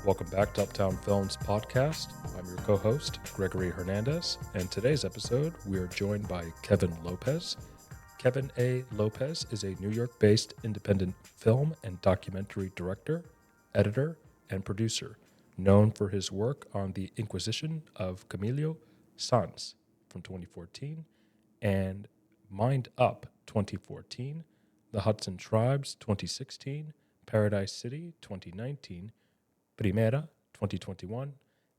Welcome back to Uptown Films podcast. I'm your co-host, Gregory Hernandez, and today's episode, we are joined by Kevin Lopez. Kevin A. Lopez is a New York-based independent film and documentary director, editor, and producer, known for his work on the Inquisition of Camilo Sanz from 2014 and Mind Up 2014, The Hudson Tribes 2016, Paradise City 2019, Primera 2021,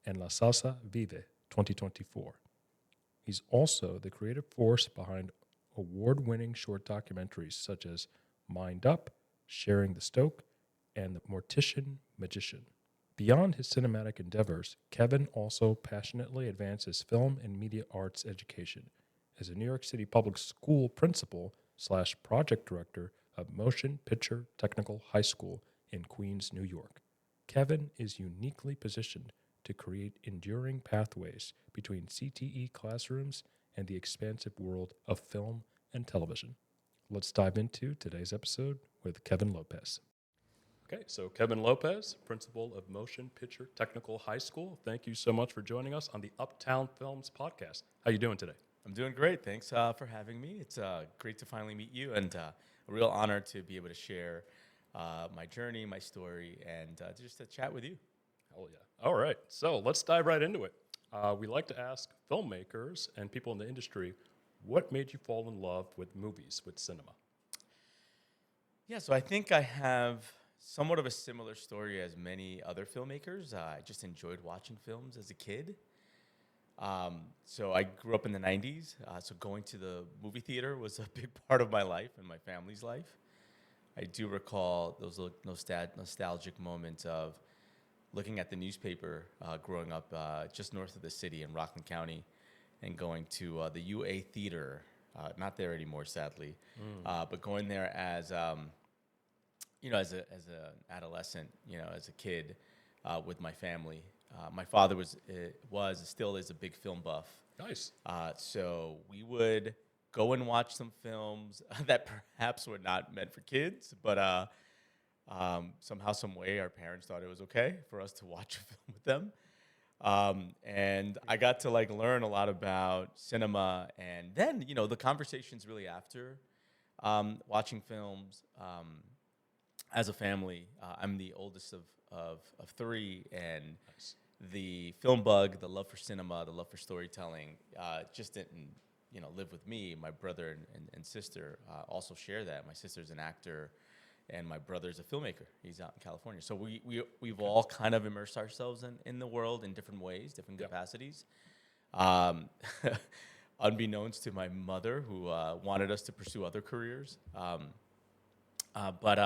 and La Salsa Vive 2024. He's also the creative force behind award-winning short documentaries such as Mind Up, Sharing the Stoke, and The Mortician Magician. Beyond his cinematic endeavors, Kevin also passionately advances film and media arts education as a New York City public school principal / project director of Motion Picture Technical High School in Queens, New York. Kevin is uniquely positioned to create enduring pathways between CTE Classrooms and the expansive world of film and television. Let's dive into today's episode with Kevin Lopez. Okay, so Kevin Lopez, principal of Motion Picture Technical High School. Thank you so much for joining us on the Uptown Films podcast. How you doing today? I'm doing great. Thanks for having me. It's great to finally meet you, and a real honor to be able to share my journey, my story, and just to chat with you. Hell yeah. All right, so let's dive right into it. We like to ask filmmakers and people in the industry, what made you fall in love with movies, with cinema? Yeah, so I think I have somewhat of a similar story as many other filmmakers. I just enjoyed watching films as a kid. So I grew up in the 90s, so going to the movie theater was a big part of my life and my family's life. I do recall those nostalgic moments of looking at the newspaper growing up just north of the city in Rockland County and going to the UA Theater, not there anymore, sadly, but going there as, as an adolescent, as a kid with my family. My father still is a big film buff. Nice. So we would go and watch some films that perhaps were not meant for kids, but somehow, some way, our parents thought it was okay for us to watch a film with them. And I got to learn a lot about cinema, and then the conversations really after watching films as a family. I'm the oldest of three, and Nice. the film bug, the love for cinema, the love for storytelling, just didn't live with me. My brother and sister also share that. My sister's an actor, and my brother's a filmmaker. He's out in California. So we've all kind of immersed ourselves in the world in different ways, different capacities. Unbeknownst to my mother, who wanted us to pursue other careers. But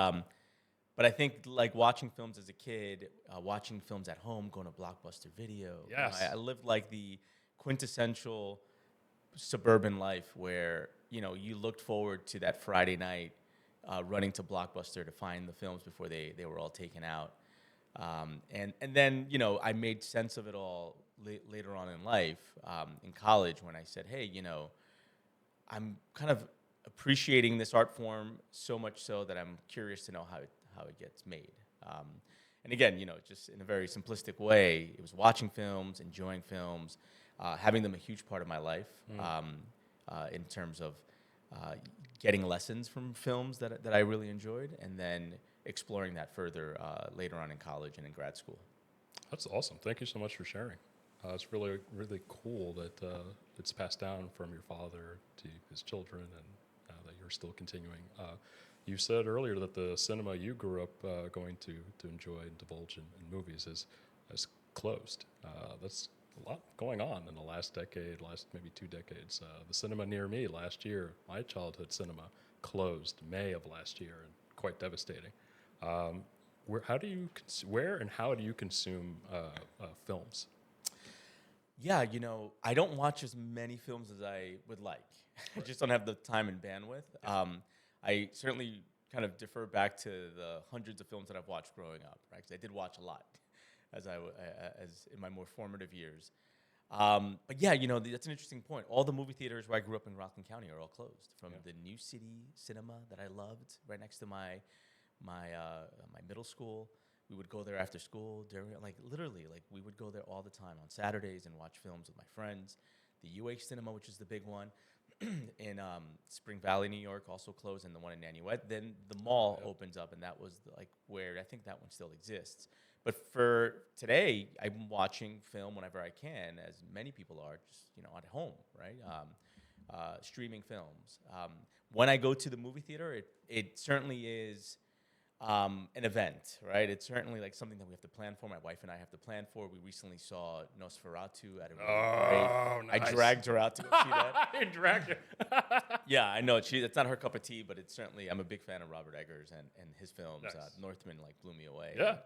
I think watching films as a kid, watching films at home, going to Blockbuster Video. Yes. I lived the quintessential suburban life where you looked forward to that Friday night running to Blockbuster to find the films before they were all taken out. And then I made sense of it all later on in life, in college, when I said, hey, I'm kind of appreciating this art form so much so that I'm curious to know how it gets made. And again, just in a very simplistic way, it was watching films, enjoying films, having them a huge part of my life, in terms of getting lessons from films that I really enjoyed, and then exploring that further later on in college and in grad school. That's awesome. Thank you so much for sharing. It's really, really cool that it's passed down from your father to his children, and that you're still continuing. You said earlier that the cinema you grew up going to enjoy and divulge in movies is closed. That's a lot going on in the last maybe 2 decades. The cinema near me last year, my childhood cinema, closed May of last year, and quite devastating. Where and how do you consume films? Yeah, I don't watch as many films as I would like. I just don't have the time and bandwidth. I certainly kind of defer back to the hundreds of films that I've watched growing up, right? Because I did watch a lot as in my more formative years. But yeah, that's an interesting point. All the movie theaters where I grew up in Rockland County are all closed. From the New City Cinema that I loved, right next to my middle school, We would go there after school during, like, literally, like, we would go there all the time on Saturdays and watch films with my friends. The UH Cinema, which is the big one, in Spring Valley, New York, also closed, and the one in Nanuet. Then the mall opens up, and that was like where I think that one still exists. But for today, I'm watching film whenever I can, as many people are, just at home, right? Streaming films. When I go to the movie theater, it certainly is an event, right? It's certainly like something that we have to plan for. My wife and I have to plan for. We recently saw Nosferatu at a really great. Nice. I dragged her out to go see that. You dragged her. Yeah, I know. It's not her cup of tea, but it's certainly. I'm a big fan of Robert Eggers and his films. Nice. Northman blew me away. Yeah.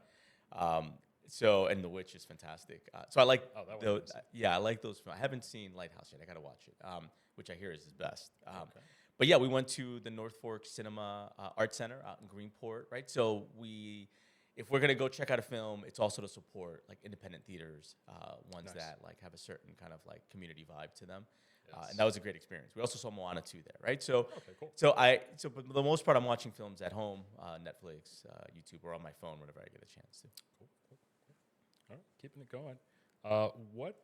And The Witch is fantastic. So I like. That one is. I like those. I haven't seen Lighthouse yet. I gotta watch it. Which I hear is his best. Okay. But yeah, we went to the North Fork Cinema Art Center out in Greenport, right? So if we're gonna go check out a film, it's also to support like independent theaters, ones that like have a certain kind of like community vibe to them, and that was a great experience. We also saw Moana 2 there, right? So, cool. So but for the most part, I'm watching films at home, Netflix, YouTube, or on my phone whenever I get a chance to. Cool. All right, keeping it going.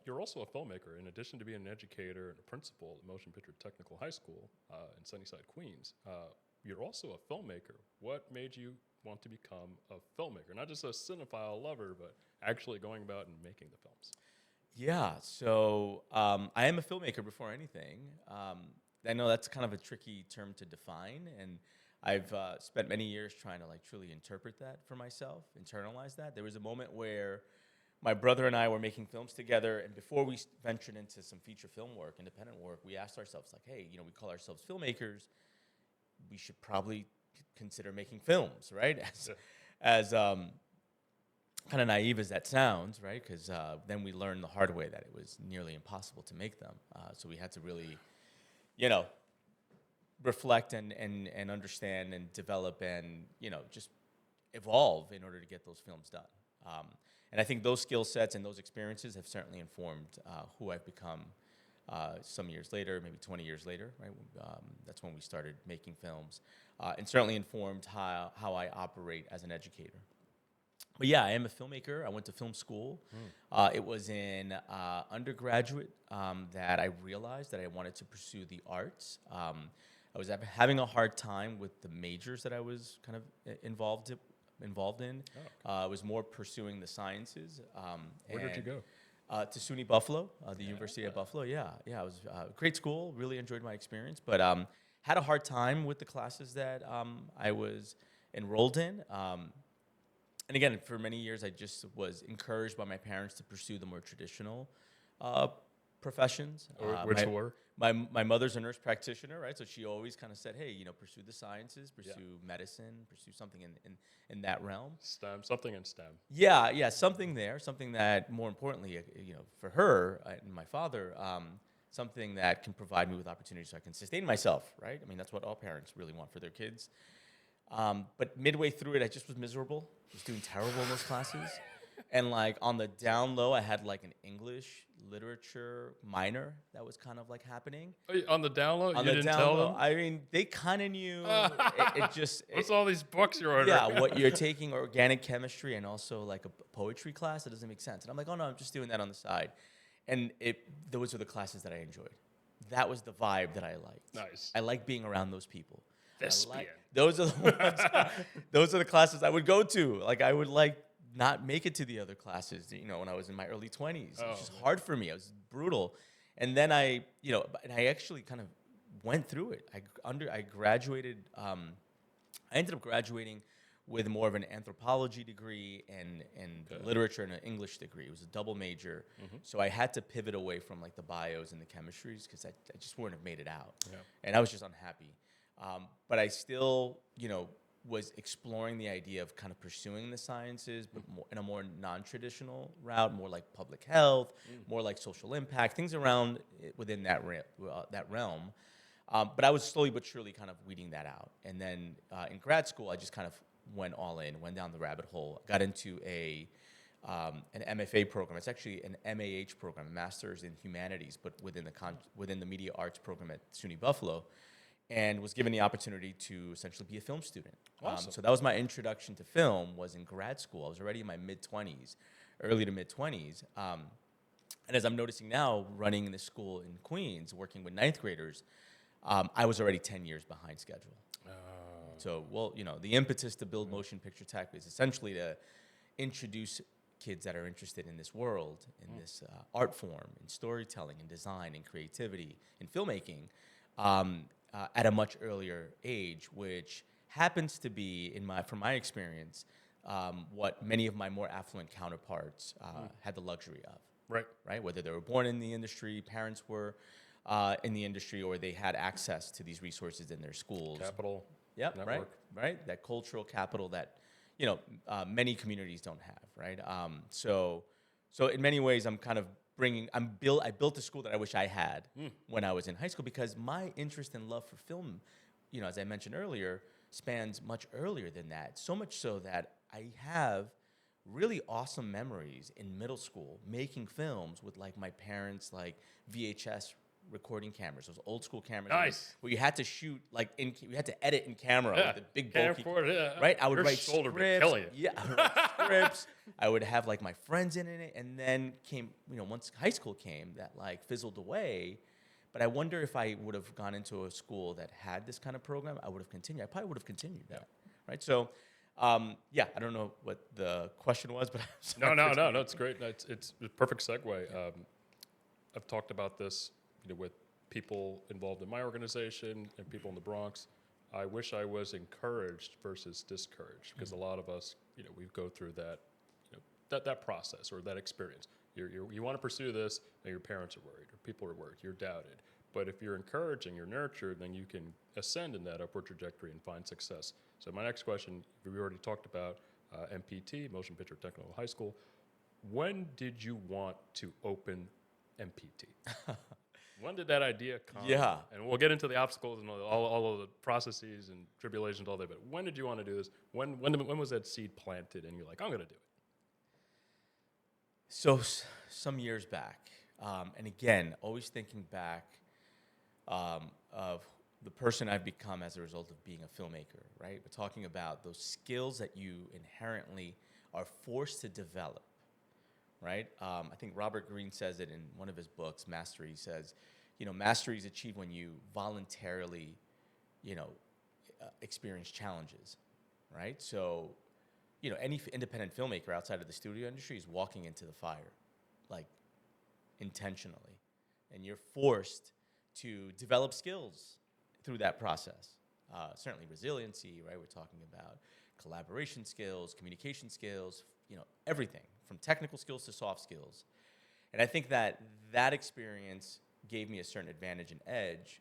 You're also a filmmaker. In addition to being an educator and a principal at Motion Picture Technical High School in Sunnyside, Queens, you're also a filmmaker. What made you want to become a filmmaker? Not just a cinephile lover, but actually going about and making the films. Yeah, so I am a filmmaker before anything. I know that's kind of a tricky term to define, and I've spent many years trying to like truly interpret that for myself, internalize that. There was a moment where my brother and I were making films together, and before we ventured into some feature film work, independent work, we asked ourselves, like, hey, we call ourselves filmmakers. We should probably consider making films, right? As kind of naive as that sounds, right? Because then we learned the hard way that it was nearly impossible to make them. So we had to really, reflect and understand and develop and, just evolve in order to get those films done. And I think those skill sets and those experiences have certainly informed who I've become some years later, maybe 20 years later, right? That's when we started making films, and certainly informed how I operate as an educator. But yeah, I am a filmmaker. I went to film school. It was in undergraduate that I realized that I wanted to pursue the arts. I was having a hard time with the majors that I was kind of involved in. I was more pursuing the sciences. Where did you go? To SUNY Buffalo, the University of Buffalo. Yeah, it was a great school. Really enjoyed my experience, but had a hard time with the classes that I was enrolled in. And again, for many years, I just was encouraged by my parents to pursue the more traditional professions. Which were? My mother's a nurse practitioner, right? So she always kind of said, hey, pursue the sciences, pursue medicine, pursue something in that realm. STEM, something in STEM. Yeah, something there, something that, more importantly, for her and my father, something that can provide me with opportunities so I can sustain myself, right? I mean, that's what all parents really want for their kids. But midway through it, I just was miserable. I was doing terrible in those classes. And like on the down low, I had like an English literature minor that was kind of like happening. On the down low? You didn't tell them? I mean, they kind of knew. What's all these books you're ordering? Yeah, what you're taking organic chemistry and also like a poetry class, that doesn't make sense. And I'm like, oh no, I'm just doing that on the side. And those were the classes that I enjoyed. That was the vibe that I liked. Nice. I like being around those people. Thespian. Those are the ones, those are the classes I would go to. Like I would not make it to the other classes, when I was in my early 20s. It was just hard for me. It was brutal. And then I actually kind of went through it. I graduated, I ended up graduating with more of an anthropology degree and literature and an English degree. It was a double major. Mm-hmm. So I had to pivot away from like the bios and the chemistries because I just wouldn't have made it out. Yeah. And I was just unhappy. But I still, was exploring the idea of kind of pursuing the sciences, but in a more non-traditional route, more like public health, more like social impact, things around within that realm. But I was slowly but surely kind of weeding that out. And then in grad school, I just kind of went all in, went down the rabbit hole, got into an MFA program. It's actually an MAH program, Master's in Humanities, but within the Media Arts program at SUNY Buffalo. and was given the opportunity to essentially be a film student. Awesome. So that was my introduction to film, was in grad school. I was already in my mid-20s, early to mid-20s. And as I'm noticing now, running in this school in Queens, working with ninth graders, I was already 10 years behind schedule. So, well, the impetus to build motion picture tech is essentially to introduce kids that are interested in this world, in this art form, in storytelling, in design, in creativity, in filmmaking, at a much earlier age, which happens to be, from my experience, what many of my more affluent counterparts had the luxury of. Right? Whether they were born in the industry, parents were in the industry, or they had access to these resources in their schools. Capital. Yep. Network. Right. That cultural capital that many communities don't have. Right. So in many ways, I'm kind of I built a school that I wish I had when I was in high school, because my interest and love for film, as I mentioned earlier, spans much earlier than that. So much so that I have really awesome memories in middle school making films with my parents' VHS recording cameras, those old school cameras. Nice. Where you had to shoot you had to edit in camera with the big bulky. Yeah. Right. I would Your write shoulder scripts. be killing you. Yeah. I would write scripts. I would have my friends in it, and then came once high school came, that fizzled away. But I wonder if I would have gone into a school that had this kind of program, I would have continued. I probably would have continued that. Right. So. I don't know what the question was, but No, it's great. It's a perfect segue. I've talked about this, with people involved in my organization and people in the Bronx. I wish I was encouraged versus discouraged, because a lot of us, we go through that, that process or that experience. You want to pursue this, and your parents are worried, or people are worried, you're doubted. But if you're encouraging, you're nurtured, then you can ascend in that upward trajectory and find success. So my next question, we already talked about MPT, Motion Picture Technical High School. When did you want to open MPT? When did that idea come? Yeah. And we'll get into the obstacles and all of the processes and tribulations, all that. But when did you want to do this? When was that seed planted and you're like, I'm going to do it? So some years back, and again, always thinking back of the person I've become as a result of being a filmmaker, right? We're talking about those skills that you inherently are forced to develop, right? I think Robert Greene says it in one of his books, Mastery. He says, mastery is achieved when you voluntarily, experience challenges, right? So, any independent filmmaker outside of the studio industry is walking into the fire, intentionally. And you're forced to develop skills through that process. Certainly resiliency, right? We're talking about collaboration skills, communication skills, everything from technical skills to soft skills. And I think that experience gave me a certain advantage and edge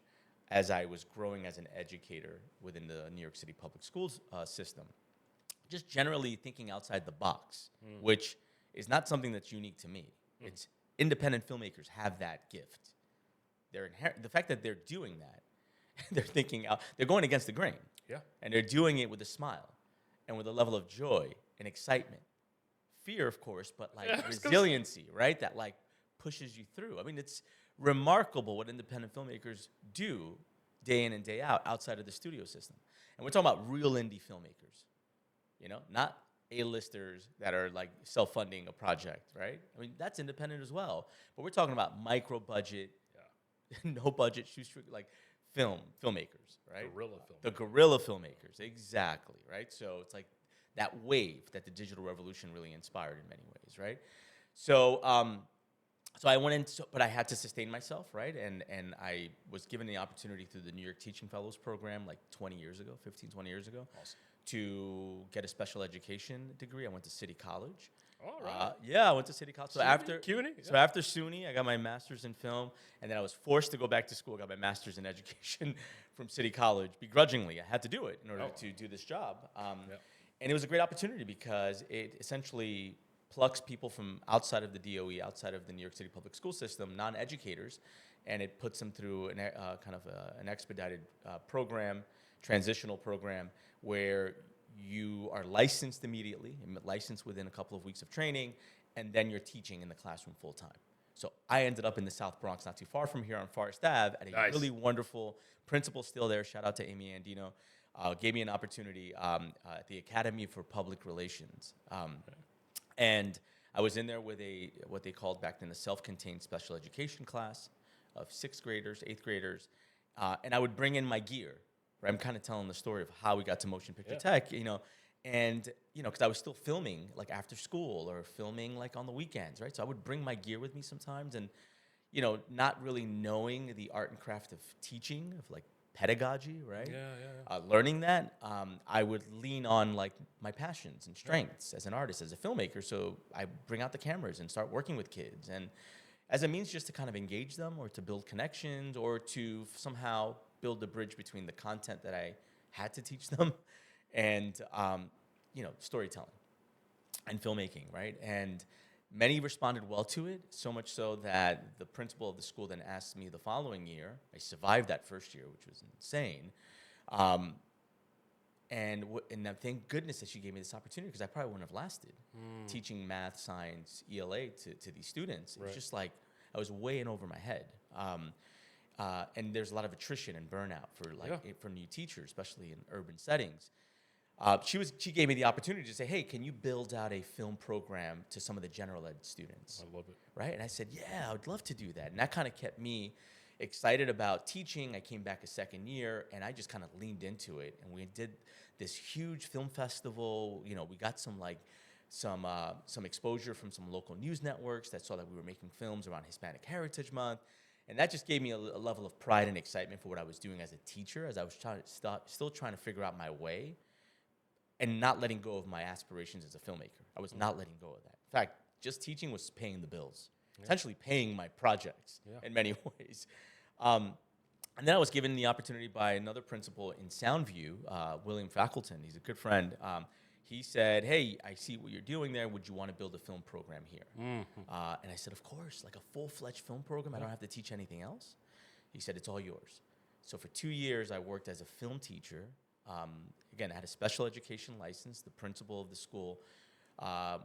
as I was growing as an educator within the New York City public schools system. Just generally thinking outside the box, which is not something that's unique to me. It's independent filmmakers have that gift. The fact that they're doing that, they're thinking out, they're going against the grain. Yeah. And they're doing it with a smile and with a level of joy and excitement. Fear, of course, but resiliency, right? That pushes you through. I mean, it's remarkable what independent filmmakers do day in and day out outside of the studio system. And we're talking about real indie filmmakers, not A-listers that are self-funding a project, right? I mean, that's independent as well. But we're talking about micro-budget, no budget, shoestring, filmmakers, right? The guerrilla filmmakers, exactly, right? So it's that wave that the digital revolution really inspired in many ways, right? So, so I went into, but I had to sustain myself, right? And I was given the opportunity through the New York Teaching Fellows program 20 years ago, 15, 20 years ago, awesome, to get a special education degree. I went to City College. All right. Yeah, I went to City College. So after CUNY? So after SUNY, I got my master's in film, and then I was forced to go back to school. I got my master's in education from City College, begrudgingly. I had to do it in order to do this job. And it was a great opportunity because it essentially plucks people from outside of the DOE, outside of the New York City public school system, non-educators, and it puts them through an expedited program, transitional program, where you are licensed immediately, licensed within a couple of weeks of training, and then you're teaching in the classroom full time. So I ended up in the South Bronx, not too far from here on Forest Ave, at a Nice. really wonderful principal still there. Shout out to Amy Andino. Gave me an opportunity at the Academy for Public Relations. And I was in there with what they called back then a self-contained special education class of 6th graders, 8th graders. And I would bring in my gear. Right? I'm kind of telling the story of how we got to motion picture tech, and, because I was still filming, like, after school or filming, like, on the weekends, right? So I would bring my gear with me sometimes and, not really knowing the art and craft of teaching, of, like, pedagogy, right? Learning that, I would lean on, like, my passions and strengths as an artist, as a filmmaker. So I bring out the cameras and start working with kids. And as a means just to kind of engage them or to build connections or to somehow build the bridge between the content that I had to teach them and, storytelling and filmmaking, right? And many responded well to it, so much so that the principal of the school then asked me the following year. I survived that first year, which was insane. And thank goodness that she gave me this opportunity, because I probably wouldn't have lasted teaching math, science, ELA to these students. It was just like I was way in over my head. And there's a lot of attrition and burnout for new teachers, especially in urban settings. She gave me the opportunity to say, hey, can you build out a film program to some of the general ed students? I love it. Right? And I said, yeah, I would love to do that. And that kind of kept me excited about teaching. I came back a second year, and I just kind of leaned into it. And we did this huge film festival. We got some exposure from some local news networks that saw that we were making films around Hispanic Heritage Month. And that just gave me a level of pride and excitement for what I was doing as a teacher, as I was still trying to figure out my way and not letting go of my aspirations as a filmmaker. I was not letting go of that. In fact, just teaching was paying the bills, essentially paying my projects in many ways. And then I was given the opportunity by another principal in Soundview, William Fackleton. He's a good friend. He said, hey, I see what you're doing there. Would you want to build a film program here? And I said, of course, like a full-fledged film program. I don't have to teach anything else. He said, it's all yours. So for 2 years, I worked as a film teacher. Again, I had a special education license. The principal of the school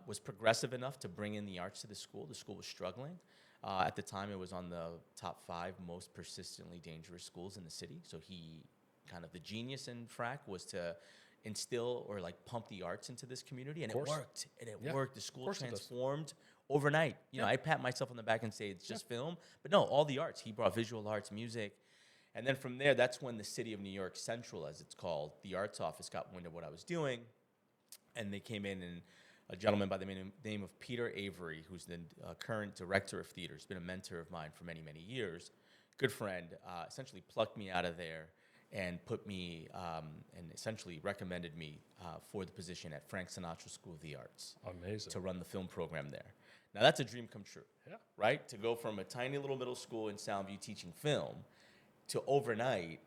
was progressive enough to bring in the arts to the school. The school was struggling. At the time, it was on the top 5 most persistently dangerous schools in the city. So the genius in FRAC was to instill or pump the arts into this community, and it worked. And it worked. The school transformed overnight. I pat myself on the back and say it's just film, but no, all the arts. He brought visual arts, music. And then from there, that's when the City of New York Central, as it's called, the arts office, got wind of what I was doing. And they came in, and a gentleman by the name of Peter Avery, who's the current director of theater, has been a mentor of mine for many, many years, good friend, essentially plucked me out of there and put me, and essentially recommended me for the position at Frank Sinatra School of the Arts. Amazing. To run the film program there. Now, that's a dream come true, right? To go from a tiny little middle school in Soundview teaching film to overnight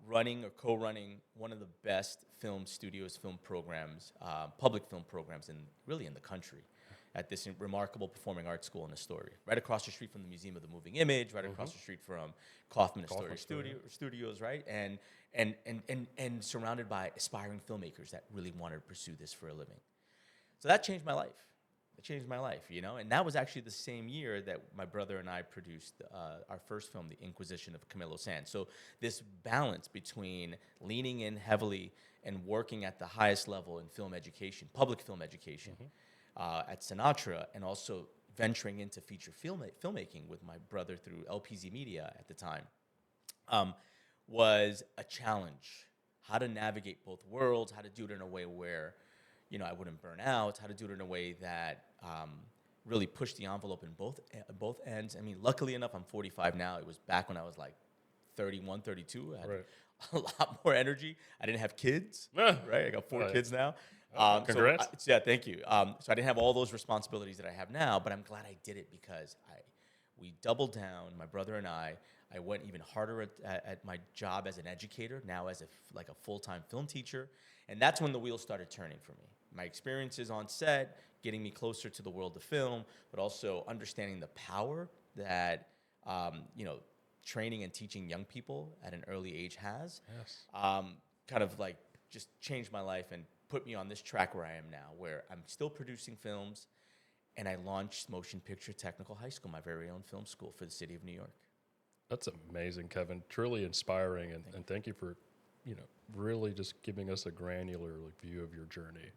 running or co-running one of the best film studios, film programs, public film programs in the country at this remarkable performing arts school in Astoria. Right across the street from the Museum of the Moving Image, right across the street from Kaufman Astoria Studios, right? And surrounded by aspiring filmmakers that really wanted to pursue this for a living. So that changed my life. And that was actually the same year that my brother and I produced our first film, The Inquisition of Camilo Sanz. So this balance between leaning in heavily and working at the highest level in film education, public film education, at Sinatra, and also venturing into feature filmmaking with my brother through LPZ Media at the time, was a challenge. How to navigate both worlds, how to do it in a way where I wouldn't burn out, how to do it in a way that really pushed the envelope in both ends. I mean, luckily enough, I'm 45 now. It was back when I was 31, 32. I had a lot more energy. I didn't have kids, right? I got 4 kids now. Congrats. Thank you. So I didn't have all those responsibilities that I have now, but I'm glad I did it because we doubled down, my brother and I. I went even harder at my job as an educator, now as a full-time film teacher. And that's when the wheels started turning for me. My experiences on set, getting me closer to the world of film, but also understanding the power that, training and teaching young people at an early age has. Yes. Just changed my life and put me on this track where I am now, where I'm still producing films and I launched Motion Picture Technical High School, my very own film school for the city of New York. That's amazing, Kevin. Truly inspiring, and thank you for, really just giving us a granular view of your journey.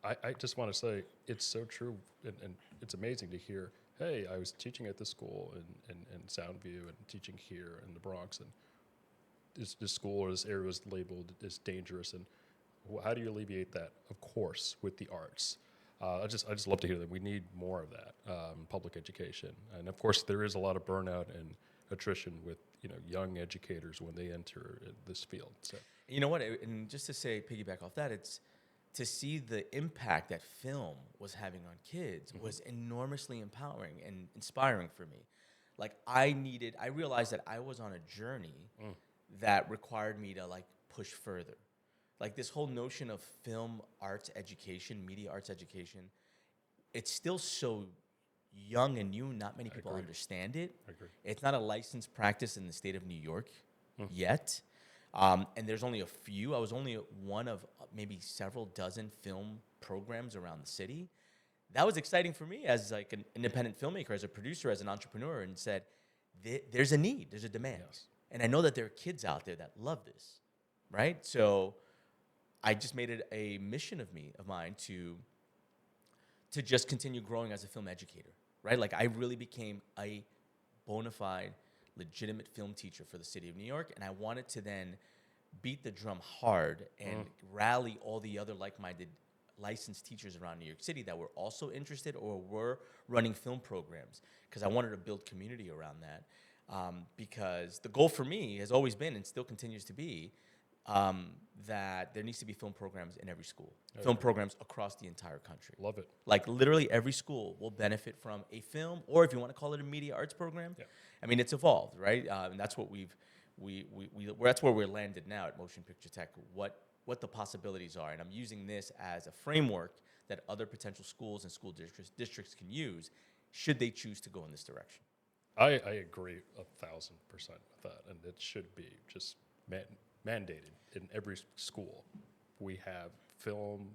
I just want to say it's so true, and it's amazing to hear. Hey, I was teaching at this school in Soundview and teaching here in the Bronx, and this school or this area was labeled as dangerous. And how do you alleviate that? Of course, with the arts. I just love to hear that. We need more of that in public education, and of course, there is a lot of burnout and attrition with young educators when they enter this field. So You know what? And just to say, piggyback off that, it's to see the impact that film was having on kids was enormously empowering and inspiring for me. Like I realized that I was on a journey that required me to push further. Like this whole notion of film arts education, media arts education, it's still so young and new. Not many people understand it. I agree. It's not a licensed practice in the state of New York yet. And there's only a few. I was only one of maybe several dozen film programs around the city. That was exciting for me as like an independent filmmaker, as a producer, as an entrepreneur, and said, there's a need, there's a demand. Yes. And I know that there are kids out there that love this, right? So I just made it a mission of mine to just continue growing as a film educator, right? Like I really became a bona fide, legitimate film teacher for the city of New York, and I wanted to then beat the drum hard and rally all the other like-minded licensed teachers around New York City that were also interested or were running film programs, because I wanted to build community around that. Because the goal for me has always been, and still continues to be, that there needs to be film programs in every school, film programs across the entire country. Love it. Like literally every school will benefit from a film, or if you want to call it a media arts program. Yeah. I mean, it's evolved, right? And that's what that's where we're landed now at Motion Picture Tech. What the possibilities are, and I'm using this as a framework that other potential schools and school districts can use, should they choose to go in this direction. I agree 1,000% with that, and it should be just mandated in every school. We have film,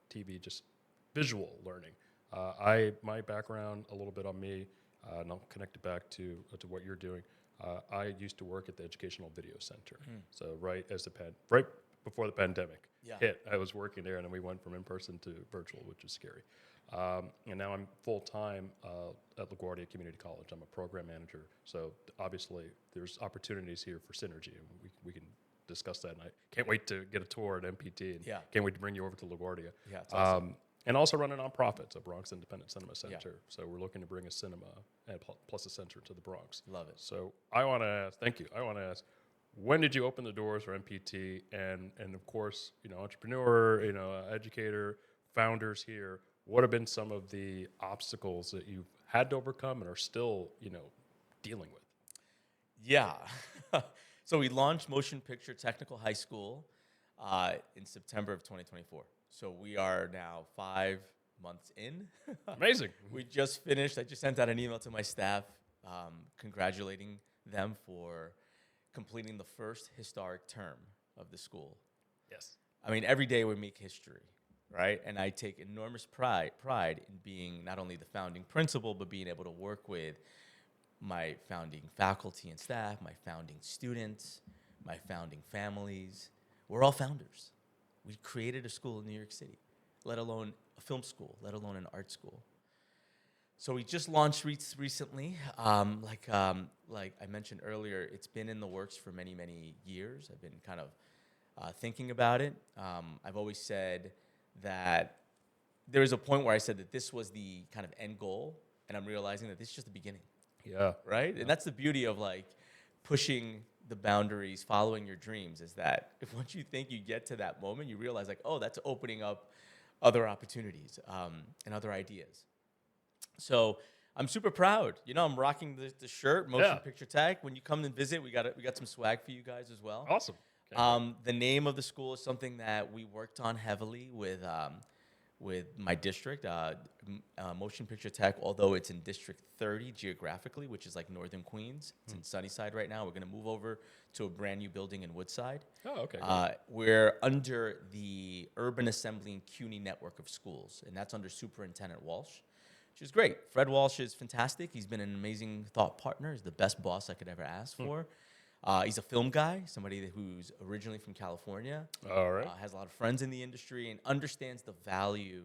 TV, just visual learning. My background, a little bit on me, and I'll connect it back to what you're doing. I used to work at the Educational Video Center. So right before the pandemic hit, I was working there, and then we went from in-person to virtual, which is scary. And now I'm full-time at LaGuardia Community College. I'm a program manager. So obviously there's opportunities here for synergy, and we can discuss that. And I can't wait to get a tour at MPT, and can't wait to bring you over to LaGuardia. Yeah, it's awesome. And also run a nonprofit, a Bronx Independent Cinema Center. So we're looking to bring a cinema and plus a center to the Bronx. Love it. So I want to ask, thank you. I want to ask, when did you open the doors for MPT? And of course, entrepreneur, educator, founders here, what have been some of the obstacles that you've had to overcome and are still, dealing with? Yeah. So we launched Motion Picture Technical High School in September of 2024. So we are now 5 months in. Amazing. We just finished. I just sent out an email to my staff congratulating them for completing the first historic term of the school. Yes. I mean, every day we make history, right? And I take enormous pride in being not only the founding principal, but being able to work with my founding faculty and staff, my founding students, my founding families. We're all founders. We created a school in New York City, let alone a film school, let alone an art school. So we just launched recently. Like I mentioned earlier, it's been in the works for many, many years. I've been kind of thinking about it. I've always said that there was a point where I said that this was the kind of end goal, and I'm realizing that this is just the beginning. Yeah. Right? And that's the beauty of pushing the boundaries, following your dreams, is that if once you think you get to that moment, you realize that's opening up other opportunities and other ideas. So I'm super proud. I'm rocking the shirt, Motion Picture Tech. When you come and visit, we got some swag for you guys as well. Awesome. The name of the school is something that we worked on heavily with with my district, Motion Picture Tech, although it's in District 30 geographically, which is like northern Queens. It's in Sunnyside right now. We're going to move over to a brand new building in Woodside. Oh, okay. We're under the Urban Assembly and CUNY network of schools, and that's under Superintendent Walsh, which is great. Fred Walsh is fantastic. He's been an amazing thought partner. He's the best boss I could ever ask for. He's a film guy, somebody who's originally from California. All right. Has a lot of friends in the industry and understands the value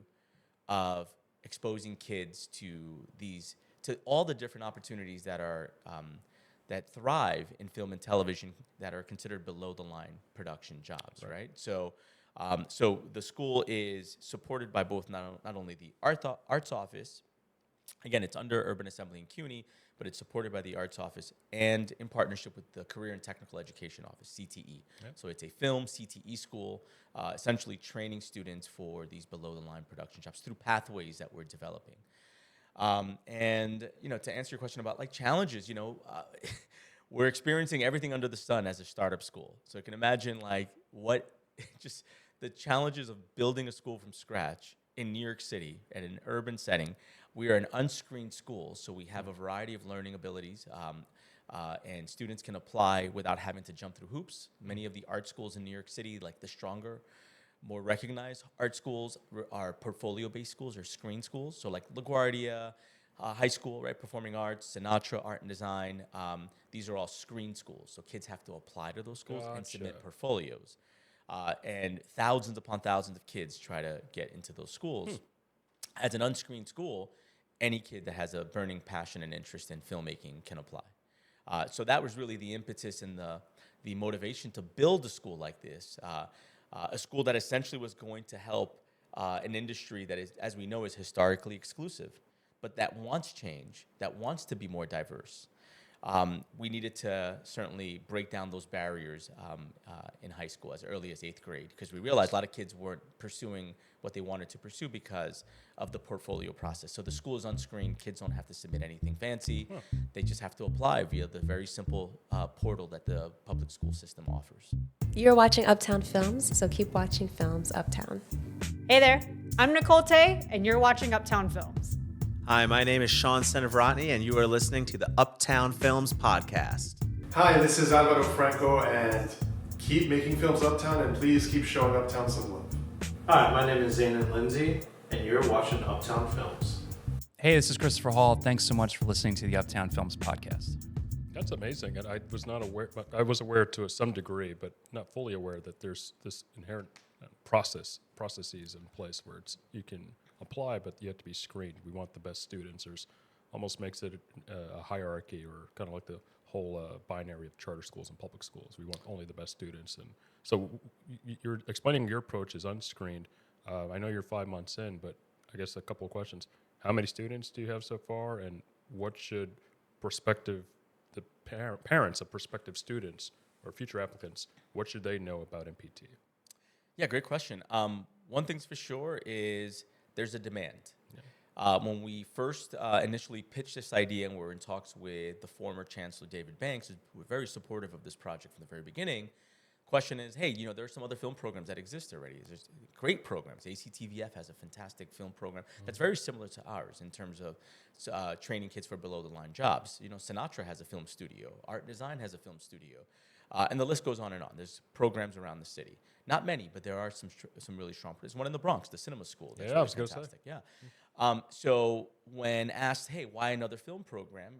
of exposing kids to all the different opportunities that are that thrive in film and television that are considered below the line production jobs, right? So, so the school is supported by both not only the arts office. Again, it's under Urban Assembly and CUNY, but it's supported by the Arts Office and in partnership with the Career and Technical Education Office, CTE. Yep. So it's a film CTE school, essentially training students for these below-the-line production jobs through pathways that we're developing. And, to answer your question about, like, challenges, we're experiencing everything under the sun as a startup school. So you can imagine, like, just the challenges of building a school from scratch in New York City at an urban setting. We are an unscreened school, so we have a variety of learning abilities, and students can apply without having to jump through hoops. Many of the art schools in New York City, like the stronger, more recognized art schools, are portfolio-based schools or screen schools. So like LaGuardia High School, right, Performing Arts, Sinatra Art and Design, these are all screen schools. So kids have to apply to those schools and submit portfolios. And thousands upon thousands of kids try to get into those schools. As an unscreened school, any kid that has a burning passion and interest in filmmaking can apply. So that was really the impetus and the motivation to build a school like this, a school that essentially was going to help an industry that is, as we know, is historically exclusive, but that wants change, that wants to be more diverse. We needed to certainly break down those barriers in high school as early as 8th grade, because we realized a lot of kids weren't pursuing what they wanted to pursue because of the portfolio process. So the school is unscreened. Kids don't have to submit anything fancy. They just have to apply via the very simple portal that the public school system offers. You're watching Uptown Films, so keep watching Films Uptown. Hey there, I'm Nicole Tay, and you're watching Uptown Films. Hi, my name is Sean Senavrotny, and you are listening to the Uptown Films podcast. Hi, this is Alvaro Franco, and keep making films Uptown, and please keep showing Uptown some love. Hi, my name is Zayn Lindsay, and you're watching Uptown Films. Hey, this is Christopher Hall. Thanks so much for listening to the Uptown Films podcast. That's amazing, and I was not aware. I was aware to some degree, but not fully aware that there's this inherent processes in place where you can apply, but you have to be screened. We want the best students. There's almost makes it a hierarchy, or kind of like the whole binary of charter schools and public schools. We want only the best students, and so you're explaining your approach is unscreened. I know you're 5 months in, but I guess a couple of questions. How many students do you have so far, and what should parents of prospective students or future applicants, what should they know about MPT? Yeah, great question. One thing's for sure is there's a demand. Yeah. When we first initially pitched this idea and we were in talks with the former Chancellor David Banks, who were very supportive of this project from the very beginning, question is, hey, there are some other film programs that exist already. There's great programs. ACTVF has a fantastic film program that's very similar to ours in terms of training kids for below-the-line jobs. Sinatra has a film studio. Art and Design has a film studio. And the list goes on and on. There's programs around the city. Not many, but there are some really strong. There's one in the Bronx, the Cinema School. That's I was going to say. Yeah. So when asked, hey, why another film program?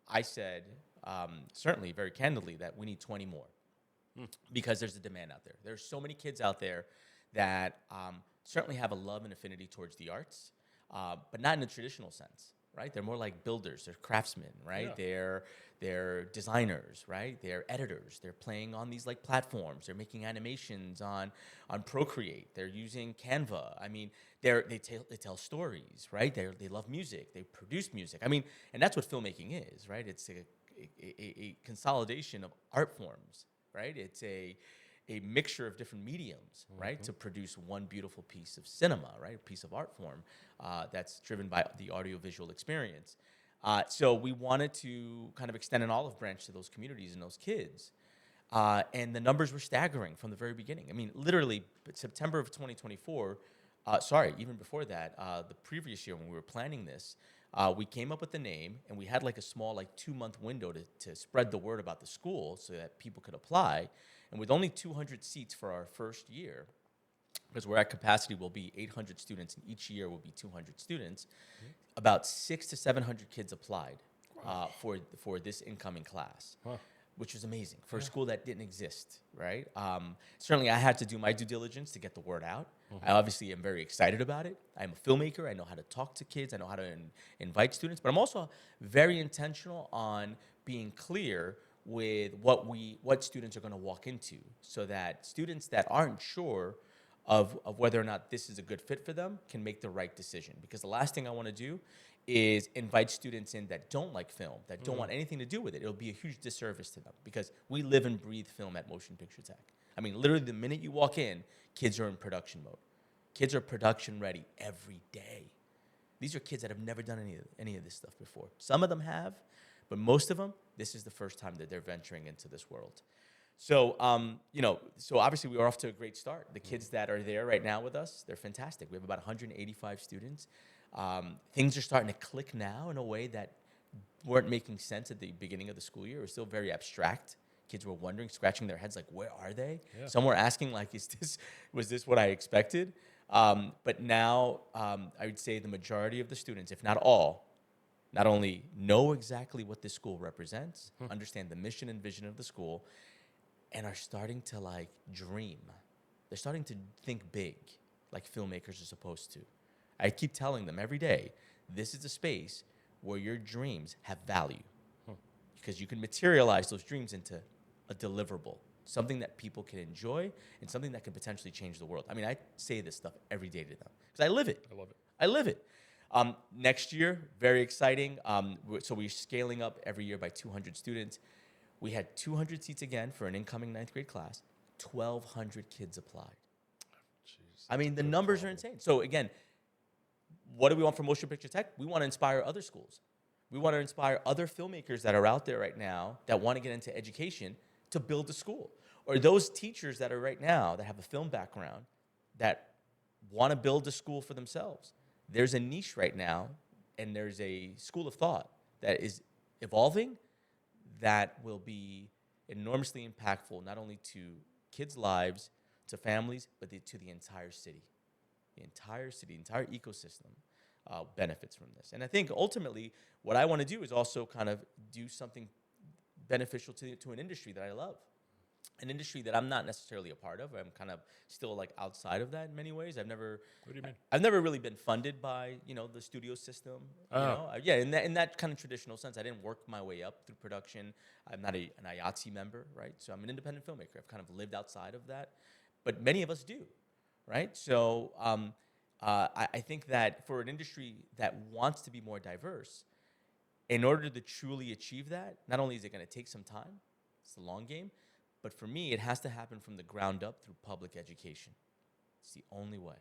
I said, certainly, very candidly, that we need 20 more. Because there's a demand out there. There's so many kids out there that certainly have a love and affinity towards the arts, but not in a traditional sense, right? They're more like builders. They're craftsmen, right? Yeah. They're designers, right? They're editors. They're playing on these like platforms. They're making animations on Procreate. They're using Canva. I mean, they tell stories, right? They love music. They produce music. I mean, and that's what filmmaking is, right? It's a consolidation of art forms. Right, it's a mixture of different mediums, right, to produce one beautiful piece of cinema, right, a piece of art form that's driven by the audiovisual experience. So we wanted to kind of extend an olive branch to those communities and those kids, and the numbers were staggering from the very beginning. I mean, literally, September of 2024, Sorry, even before that, the previous year when we were planning this, we came up with the name, and we had like a small, like 2-month window to spread the word about the school so that people could apply. And with only 200 seats for our first year, because we're at capacity, will be 800 students, and each year will be 200 students. About 600 to 700 kids applied for this incoming class. Wow. Which was amazing for a school that didn't exist, right? Certainly, I had to do my due diligence to get the word out. I obviously am very excited about it. I'm a filmmaker. I know how to talk to kids. I know how to invite students. But I'm also very intentional on being clear with what students are going to walk into, so that students that aren't sure of whether or not this is a good fit for them can make the right decision. Because the last thing I want to do is invite students in that don't like film, that don't want anything to do with it. It'll be a huge disservice to them, because we live and breathe film at Motion Picture Tech. I mean, literally the minute you walk in, kids are in production mode. Kids are production ready every day. These are kids that have never done any of this stuff before. Some of them have, but most of them, this is the first time that they're venturing into this world. So, so obviously we are off to a great start. The kids that are there right now with us, they're fantastic. We have about 185 students. Things are starting to click now in a way that weren't making sense at the beginning of the school year. It was still very abstract. Kids were wondering, scratching their heads, like, where are they? Yeah. Some were asking, like, was this what I expected? But now I would say the majority of the students, if not all, not only know exactly what this school represents, understand the mission and vision of the school, and are starting to, like, dream. They're starting to think big, like filmmakers are supposed to. I keep telling them every day, this is a space where your dreams have value, because you can materialize those dreams into a deliverable, something that people can enjoy and something that can potentially change the world. I mean, I say this stuff every day to them because I live it. I love it. I live it. Next year, very exciting. So we're scaling up every year by 200 students. We had 200 seats again for an incoming 9th grade class. 1,200 kids applied. Jeez, I mean, the numbers are insane. So again, what do we want from Motion Picture Tech? We want to inspire other schools. We want to inspire other filmmakers that are out there right now that want to get into education to build a school. Or those teachers that are right now that have a film background that want to build a school for themselves. There's a niche right now, and there's a school of thought that is evolving that will be enormously impactful, not only to kids' lives, to families, but to the entire city. The entire city, the entire ecosystem benefits from this. And I think ultimately what I want to do is also kind of do something beneficial to an industry that I love. An industry that I'm not necessarily a part of. I'm kind of still like outside of that in many ways. What do you mean? I've never really been funded by, the studio system. Oh. In that kind of traditional sense. I didn't work my way up through production. I'm not an IATSE member, right? So I'm an independent filmmaker. I've kind of lived outside of that. But many of us do, right? So I think that for an industry that wants to be more diverse, in order to truly achieve that, not only is it going to take some time, it's the long game, but for me, it has to happen from the ground up through public education. It's the only way.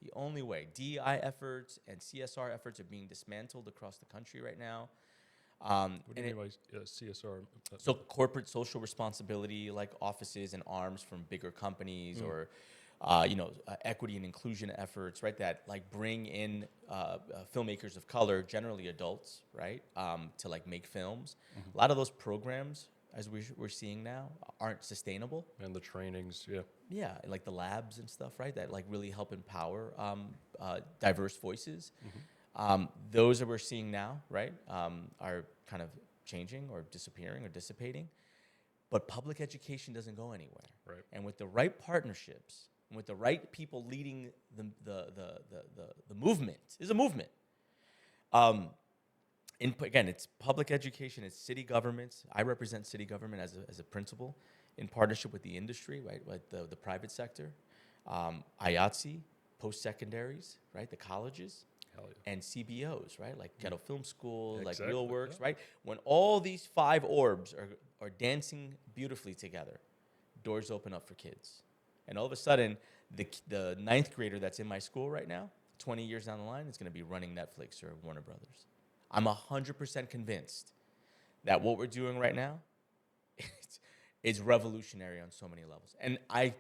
The only way. DEI efforts and CSR efforts are being dismantled across the country right now. What do you mean by CSR? So corporate social responsibility, like offices and arms from bigger companies, or equity and inclusion efforts, right? That like bring in filmmakers of color, generally adults, right, to like make films. A lot of those programs, as we're seeing now, aren't sustainable. And the trainings, yeah, like the labs and stuff, right, that like really help empower diverse voices. Those that we're seeing now, right, are kind of changing or disappearing or dissipating. But public education doesn't go anywhere. Right. And with the right partnerships, and with the right people leading the movement, is a movement. Again, it's public education, it's city governments. I represent city government as a principal in partnership with the industry, right, with the private sector, IATSE, post-secondaries, right, the colleges, and CBOs, right, like Ghetto Film School, like Real Works, right? When all these 5 orbs are dancing beautifully together, doors open up for kids. And all of a sudden, the 9th grader that's in my school right now, 20 years down the line, is going to be running Netflix or Warner Brothers. I'm 100% convinced that what we're doing right now is revolutionary on so many levels. And I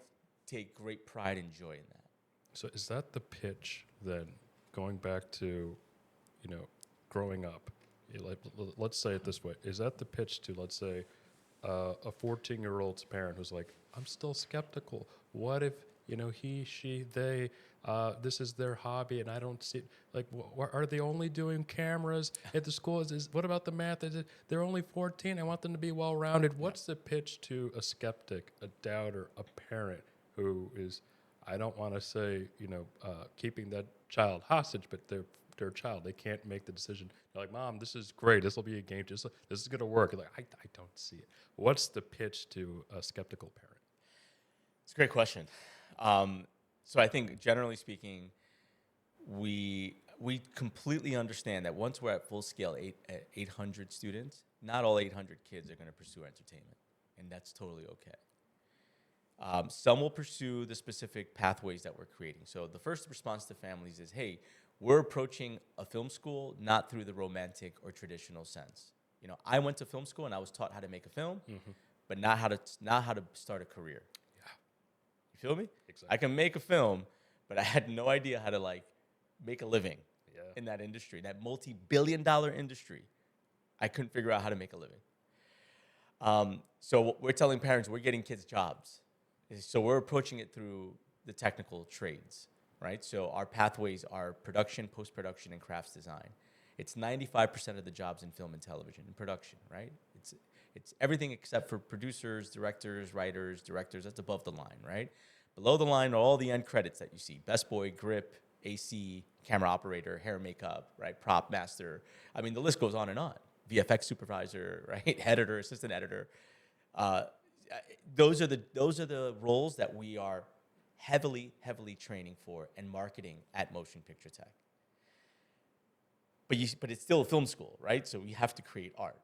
take great pride and joy in that. So is that the pitch then, going back to, growing up? Let's say it this way. Is that the pitch to, let's say, a 14-year-old's parent who's like, I'm still skeptical. What if, he, she, they, this is their hobby and I don't see, like, are they only doing cameras at the school? What about the math? They're only 14. I want them to be well-rounded. What's the pitch to a skeptic, a doubter, a parent who is, I don't want to say, keeping that child hostage, but their child, they can't make the decision. They're like, Mom, this is great. This will be a game. This is going to work. You're like, I don't see it. What's the pitch to a skeptical parent? It's a great question. So I think, generally speaking, we completely understand that once we're at full scale, 800 students, not all 800 kids are going to pursue entertainment, and that's totally okay. Some will pursue the specific pathways that we're creating. So the first response to families is, hey, we're approaching a film school not through the romantic or traditional sense. I went to film school and I was taught how to make a film, but not how to start a career. You feel me? Exactly. I can make a film, but I had no idea how to make a living in that industry, that multi-billion-dollar industry. I couldn't figure out how to make a living. So we're telling parents we're getting kids jobs. So we're approaching it through the technical trades, right? So our pathways are production, post-production, and crafts design. It's 95% of the jobs in film and television, in production, right? It's everything except for producers, directors, writers, directors. That's above the line, right? Below the line are all the end credits that you see. Best boy, grip, AC, camera operator, hair and makeup, right? Prop master. I mean, the list goes on and on. VFX supervisor, right? Editor, assistant editor. Those are the roles that we are heavily training for and marketing at Motion Picture Tech. But it's still a film school, right? So we have to create art.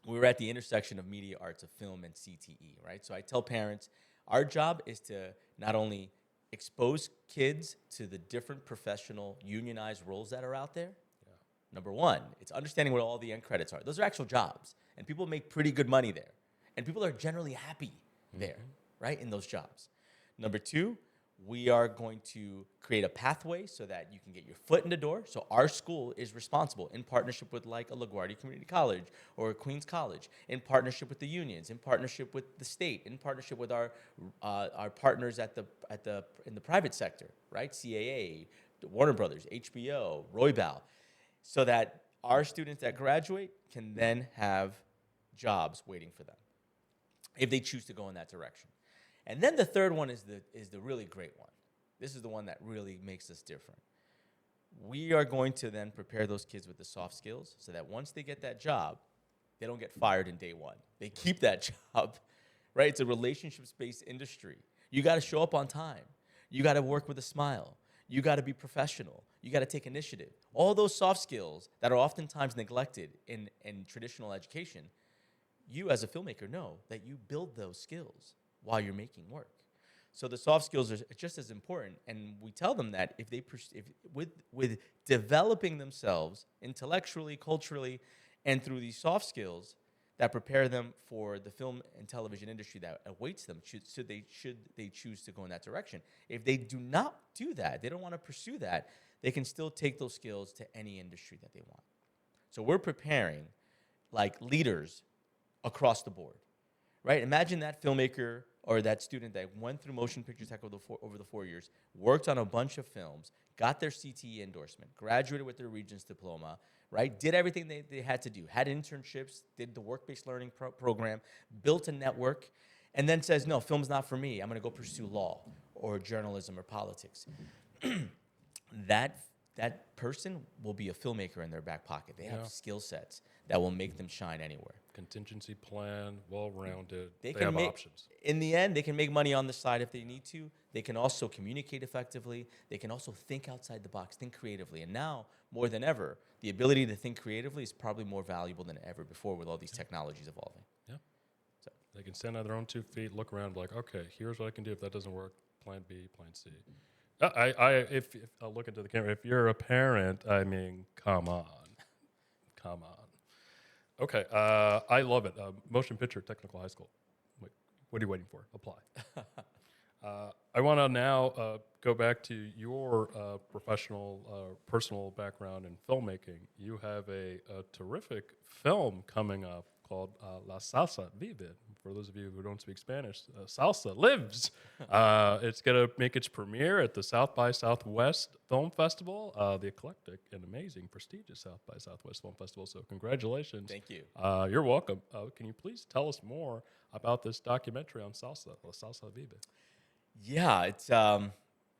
We're at the intersection of media arts, of film and CTE, right? So I tell parents, our job is to not only expose kids to the different professional unionized roles that are out there. Yeah. Number one, it's understanding what all the end credits are. Those are actual jobs, and people make pretty good money there. And people are generally happy there, right, in those jobs. Number two, we are going to create a pathway so that you can get your foot in the door. So our school is responsible in partnership with like a LaGuardia Community College or a Queens College, in partnership with the unions, in partnership with the state, in partnership with our partners in the private sector, right? CAA, Warner Brothers, HBO, Roybal, so that our students that graduate can then have jobs waiting for them if they choose to go in that direction. And then the third one is the really great one. This is the one that really makes us different. We are going to then prepare those kids with the soft skills so that once they get that job, they don't get fired in day one. They keep that job, right? It's a relationships-based industry. You got to show up on time. You got to work with a smile. You got to be professional. You got to take initiative. All those soft skills that are oftentimes neglected in traditional education, you as a filmmaker know that you build those skills while you're making work. So the soft skills are just as important, and we tell them that if with developing themselves intellectually, culturally, and through these soft skills that prepare them for the film and television industry that awaits them, should they choose to go in that direction. If they do not do that, they don't want to pursue that, they can still take those skills to any industry that they want. So we're preparing like leaders across the board, right? Imagine that filmmaker or that student that went through Motion Picture Tech over the 4 years, worked on a bunch of films, got their CTE endorsement, graduated with their Regents diploma, right? Did everything they had to do, had internships, did the work-based learning program, built a network, and then says, no, film's not for me. I'm going to go pursue law or journalism or politics. That person will be a filmmaker in their back pocket. They have skill sets that will make them shine anywhere. Contingency plan, well-rounded. They can have make options. In the end, they can make money on the side if they need to. They can also communicate effectively. They can also think outside the box, think creatively. And now, more than ever, the ability to think creatively is probably more valuable than ever before with all these technologies evolving. Yeah. So they can stand on their own 2 feet, look around, like, okay, here's what I can do. If that doesn't work, plan B, plan C. If I'll look into the camera. If you're a parent, I mean, come on. Okay, I love it. Motion Picture Technical High School. Wait, what are you waiting for? Apply. I want to now go back to your professional, personal background in filmmaking. You have a terrific film coming up called La Salsa Vive. For those of you who don't speak Spanish, salsa lives. It's going to make its premiere at the South by Southwest Film Festival, the eclectic and amazing, prestigious South by Southwest Film Festival. So congratulations. Thank you. You're welcome. Can you please tell us more about this documentary on salsa, La Salsa Vive? Yeah, it's the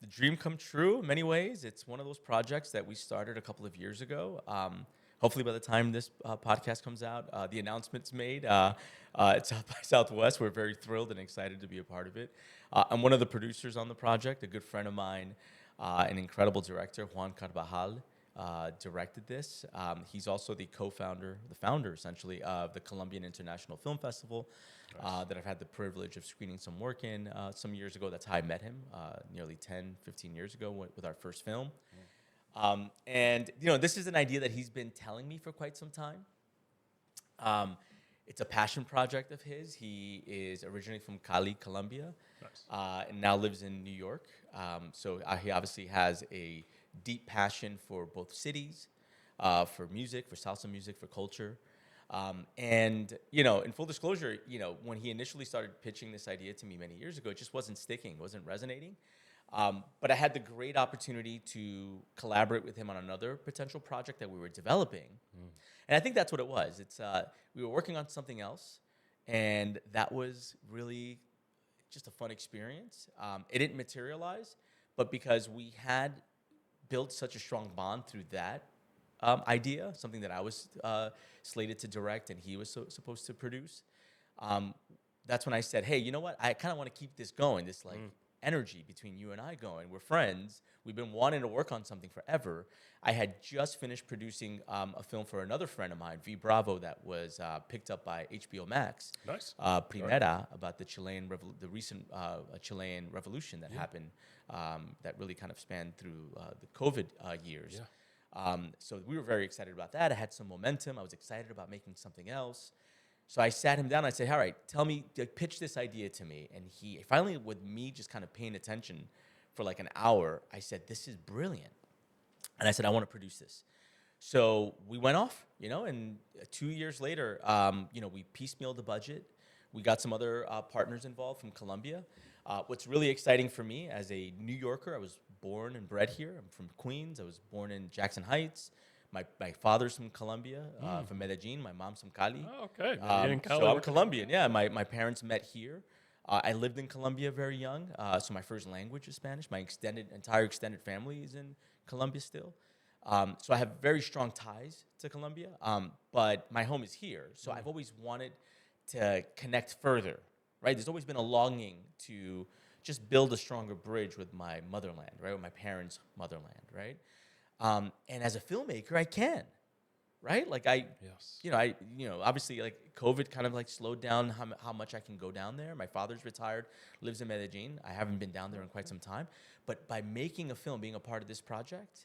dream come true in many ways. It's one of those projects that we started a couple of years ago. Hopefully, by the time this podcast comes out, the announcement's made at South by Southwest. We're very thrilled and excited to be a part of it. I'm one of the producers on the project. A good friend of mine, an incredible director, Juan Carvajal, directed this. He's also the founder essentially of the Colombian International Film Festival. That I've had the privilege of screening some work in some years ago. That's how I met him, nearly 10, 15 years ago with our first film. And, this is an idea that he's been telling me for quite some time. It's a passion project of his. He is originally from Cali, Colombia, and now lives in New York. So he obviously has a deep passion for both cities, for music, for salsa music, for culture. And, in full disclosure, when he initially started pitching this idea to me many years ago, it just wasn't sticking, wasn't resonating. But I had the great opportunity to collaborate with him on another potential project that we were developing. And I think that's what it was. It's we were working on something else, and that was really just a fun experience. It didn't materialize, but because we had built such a strong bond through that idea, something that I was slated to direct and he was supposed to produce. That's when I said, hey, you know what? I kind of want to keep this going, this energy between you and I going. We're friends. We've been wanting to work on something forever. I had just finished producing a film for another friend of mine, V Bravo, that was picked up by HBO Max. Nice. Primera, about the recent Chilean revolution that happened, that really kind of spanned through the COVID years. Yeah. So we were very excited about that. I had some momentum. I was excited about making something else. So I sat him down and I said, all right, tell me, pitch this idea to me. And he finally, with me just kind of paying attention for like an hour, I said, this is brilliant. And I said, I want to produce this. So we went off, and 2 years later, we piecemealed the budget. We got some other partners involved from Colombia. What's really exciting for me as a New Yorker, I was born and bred here. I'm from Queens. I was born in Jackson Heights. My father's from Colombia, from Medellin. My mom's from Cali. Oh, okay. So I'm Colombian. Yeah, my parents met here. I lived in Colombia very young, so my first language is Spanish. My entire extended family is in Colombia still. So I have very strong ties to Colombia, but my home is here. So I've always wanted to connect further, right? There's always been a longing to just build a stronger bridge with my motherland, right? With my parents' motherland, right? And as a filmmaker, I can, right? Like obviously like COVID kind of like slowed down how much I can go down there. My father's retired, lives in Medellin. I haven't been down there in quite some time. But by making a film, being a part of this project,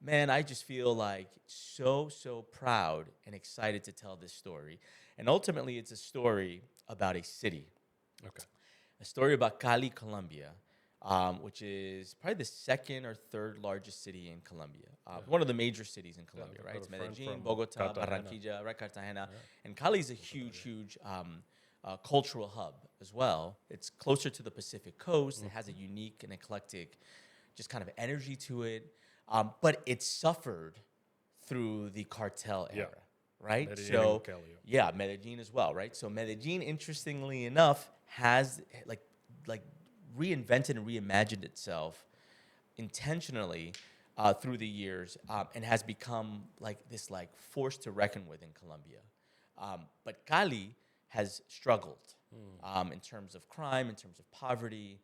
man, I just feel like so proud and excited to tell this story. And ultimately, it's a story about a city. Okay. A story about Cali, Colombia. Which is probably the second or third largest city in Colombia. One of the major cities in Colombia, right? It's Medellin, Bogota, Barranquilla, right, Cartagena. And Cali is a huge cultural hub as well. It's closer to the Pacific coast. It has a unique and eclectic just kind of energy to it. But it suffered through the cartel era, right? Medellin and Medellin as well, right? So Medellin, interestingly enough, has like reinvented and reimagined itself intentionally through the years, and has become like this force to reckon with in Colombia. But Cali has struggled in terms of crime, in terms of poverty,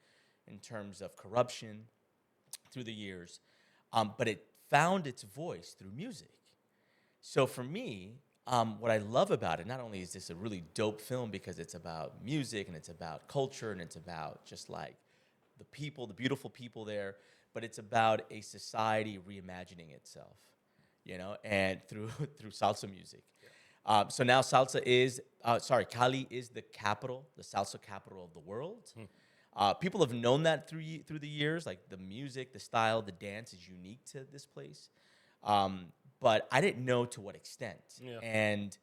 in terms of corruption through the years. But it found its voice through music. So for me, what I love about it, not only is this a really dope film because it's about music and it's about culture and it's about just like the people, the beautiful people there, but it's about a society reimagining itself, and through salsa music. So now Cali is the capital, the salsa capital of the world. People have known that through the years, like the music, the style, the dance is unique to this place. But I didn't know to what extent. Yeah. And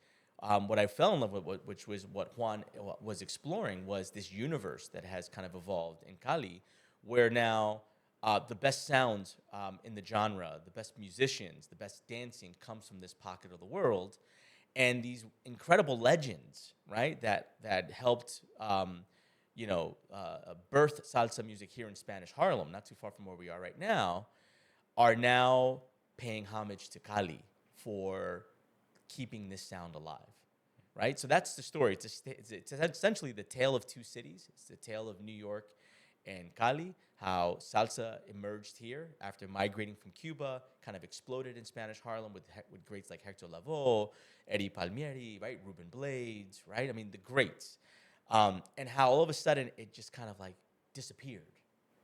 what I fell in love with, which was what Juan was exploring, was this universe that has kind of evolved in Cali, where now the best sounds in the genre, the best musicians, the best dancing comes from this pocket of the world. And these incredible legends, right, that helped, birth salsa music here in Spanish Harlem, not too far from where we are right now, are now paying homage to Cali for keeping this sound alive, right? So that's the story. It's essentially the tale of two cities. It's the tale of New York and Cali, how salsa emerged here after migrating from Cuba, kind of exploded in Spanish Harlem with greats like Hector Lavoe, Eddie Palmieri, right? Ruben Blades, right? I mean, the greats. And how all of a sudden it just kind of like disappeared,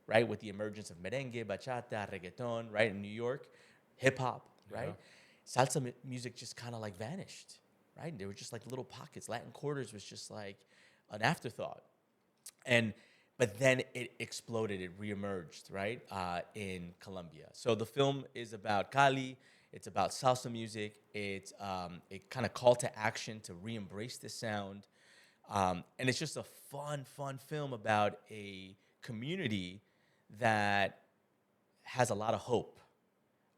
right? With the emergence of merengue, bachata, reggaeton, right? In New York, hip hop, right? Salsa music just kind of like vanished, right? They were just like little pockets. Latin Quarters was just like an afterthought. But then it exploded, it reemerged, right, in Colombia. So the film is about Cali, it's about salsa music, it's a kind of call to action to re-embrace this sound. And it's just a fun film about a community that has a lot of hope.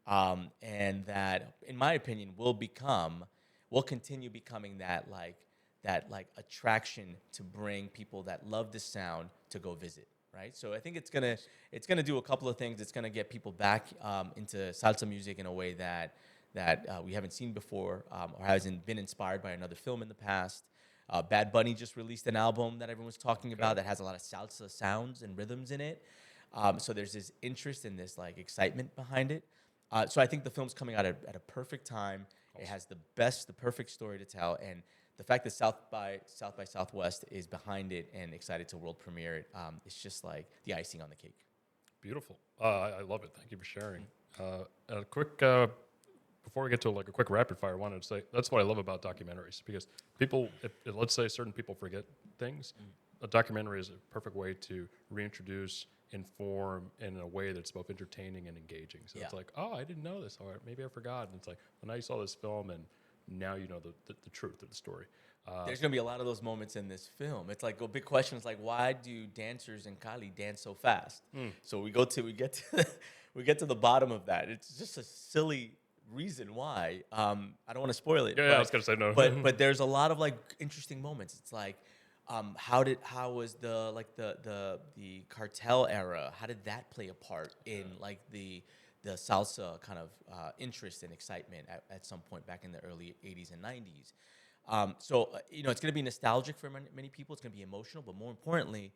And that, in my opinion, will continue becoming that attraction to bring people that love this sound to go visit, right? So I think it's gonna do a couple of things. It's gonna get people back into salsa music in a way that we haven't seen before, or hasn't been inspired by another film in the past. Bad Bunny just released an album that everyone's talking about that has a lot of salsa sounds and rhythms in it. So there's this interest and this like excitement behind it. So I think the film's coming out at a perfect time. Awesome. It has the perfect story to tell, and the fact that South by Southwest is behind it and excited to world premiere it, it's just like the icing on the cake. Beautiful. I love it. Thank you for sharing. A quick, before we get to like a quick rapid fire, I wanted to say that's what I love about documentaries, because people, if let's say certain people forget things, a documentary is a perfect way to reintroduce, inform in a way that's both entertaining and engaging. So it's like, oh, I didn't know this, or maybe I forgot. And it's like, well, now you saw this film and now you know the truth of the story. There's gonna be a lot of those moments in this film. It's like a big question is like, why do dancers in Cali dance so fast? So we get to the bottom of that. It's just a silly reason why. I don't want to spoil it. Yeah, I was gonna say no. But there's a lot of like interesting moments. It's like, how was the cartel era? How did that play a part in like the salsa kind of interest and excitement at some point back in the early 80s and 90s. So it's going to be nostalgic for many people. It's going to be emotional, but more importantly,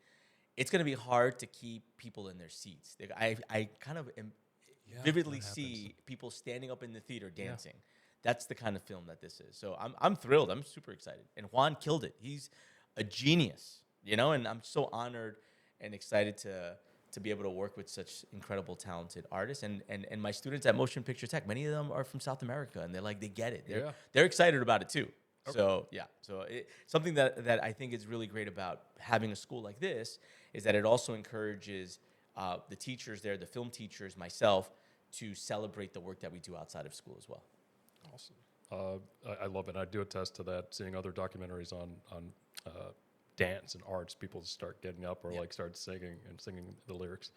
it's going to be hard to keep people in their seats. I kind of vividly see people standing up in the theater dancing. That's the kind of film that this is. So I'm thrilled. I'm super excited. And Juan killed it. He's a genius, and I'm so honored and excited to be able to work with such incredible, talented artists. And my students at Motion Picture Tech, many of them are from South America, and they get it. They're excited about it too. Okay. So something that I think is really great about having a school like this is that it also encourages the teachers there, the film teachers, myself, to celebrate the work that we do outside of school as well. Awesome. I love it. I do attest to that. Seeing other documentaries on dance and arts, people start getting up or start singing the lyrics.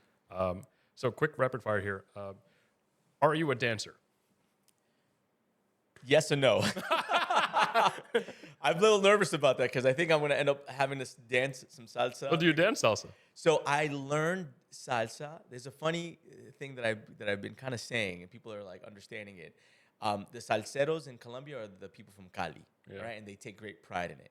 So quick rapid fire here. Are you a dancer? Yes and no. I'm a little nervous about that because I think I'm going to end up having to dance some salsa. Oh, do you dance salsa? So I learned salsa. There's a funny thing that I've been kind of saying, and people are like understanding it. The salseros in Colombia are the people from Cali, right? And they take great pride in it.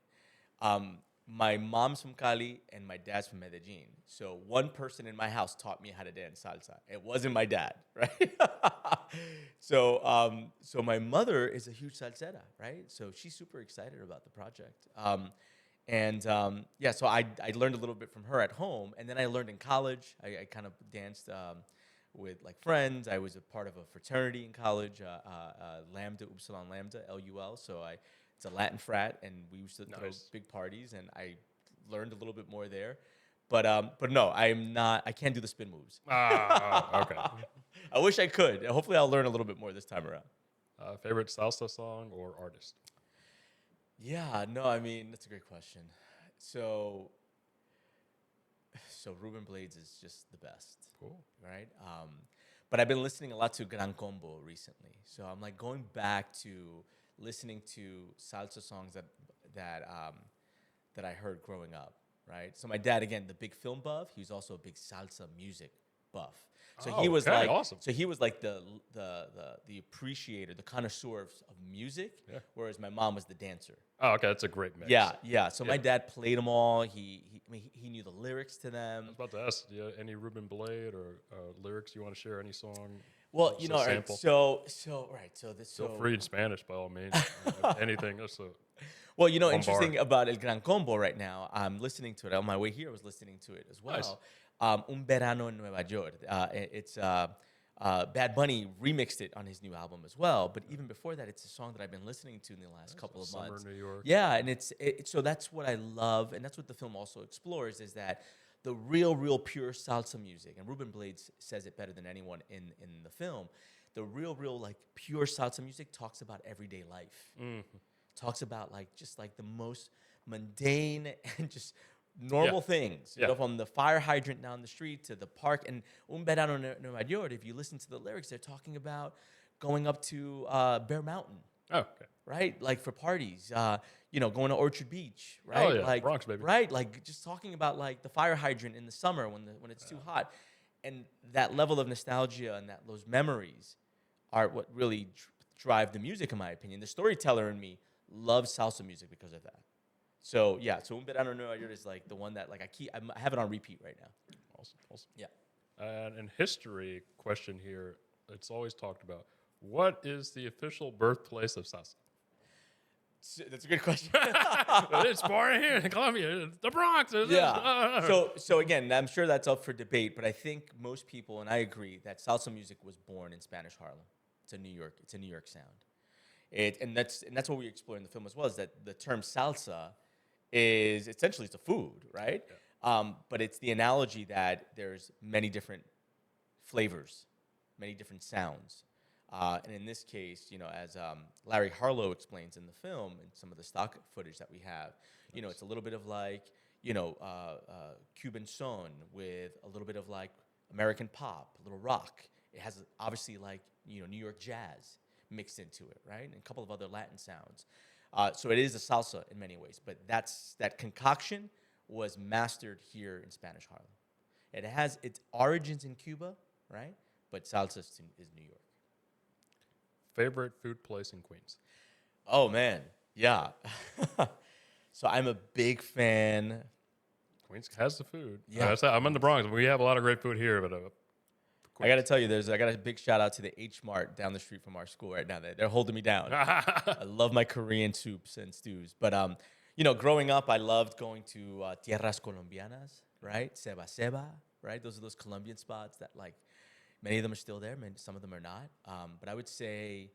My mom's from Cali and my dad's from Medellin. So one person in my house taught me how to dance salsa. It wasn't my dad, right? So my mother is a huge salsera, right? So she's super excited about the project. So I learned a little bit from her at home, and then I learned in college. I kind of danced with like friends. I was a part of a fraternity in college, Lambda, Upsilon Lambda, LUL. So it's a Latin frat, and we used to throw big parties, and I learned a little bit more there. But no, I'm not. I can't do the spin moves. Okay. I wish I could. Hopefully, I'll learn a little bit more this time around. Favorite salsa song or artist? Yeah, no, I mean that's a great question. So Ruben Blades is just the best. Cool. Right? But I've been listening a lot to Gran Combo recently. So I'm like going back to listening to salsa songs that I heard growing up, right? So my dad, again, the big film buff, he was also a big salsa music buff. So he was okay, like awesome. So he was like the appreciator, the connoisseur of music, whereas my mom was the dancer. Oh, okay, that's a great mix. Yeah. So my dad played them all. He knew the lyrics to them. I was about to ask, do you have any Ruben Blade or lyrics you want to share? Any song? Well, Just you a know, sample? So Feel free in Spanish by all means. Anything. That's well, you know, one interesting bar. about El Gran Combo right now. I'm listening to it on my way here. I was listening to it as well. Nice. Un Verano en Nueva York. It's Bad Bunny remixed it on his new album as well. But even before that, it's a song that I've been listening to in the last couple of Summer months. New York. Yeah, and so that's what I love, and that's what the film also explores, is that the real pure salsa music, and Ruben Blades says it better than anyone in the film. The real like pure salsa music talks about everyday life. Talks about just the most mundane and just normal things, you know, from the fire hydrant down the street to the park. And Un Verano en Nueva York, if you listen to the lyrics, they're talking about going up to Bear Mountain. Oh, okay. Right, like for parties, going to Orchard Beach, right? Oh, yeah, like Bronx, baby. Right, like just talking about like the fire hydrant in the summer when it's too hot, and that level of nostalgia and those memories are what really drive the music, in my opinion. The storyteller in me loves salsa music because of that. So yeah, so Un Verano en Nueva York is like the one that I have it on repeat right now. Awesome. Yeah. And in history, question here, it's always talked about. What is the official birthplace of salsa? That's a good question. It's born here in Colombia, the Bronx. Yeah. So again, I'm sure that's up for debate, but I think most people, and I agree, that salsa music was born in Spanish Harlem. It's a New York sound. And that's what we explore in the film as well, is that the term salsa is essentially it's a food, right? Yeah. But it's the analogy that there's many different flavors, many different sounds. And in this case, as Larry Harlow explains in the film and some of the stock footage that we have, it's a little bit of like, Cuban son with a little bit of like American pop, a little rock. It has obviously like, New York jazz mixed into it, right? And a couple of other Latin sounds. So it is a salsa in many ways, but that concoction was mastered here in Spanish Harlem. It has its origins in Cuba, right? But salsa is New York. Favorite food place in Queens? Oh, man. Yeah. So I'm a big fan. Queens has the food. Yeah. I'm in the Bronx. We have a lot of great food here, but I got to tell you, I got a big shout out to the H Mart down the street from our school right now. They're holding me down. I love my Korean soups and stews. But, growing up, I loved going to Tierras Colombianas, right? Seba Seba, right? Those are those Colombian spots that, like, many of them are still there. Some of them are not. But I would say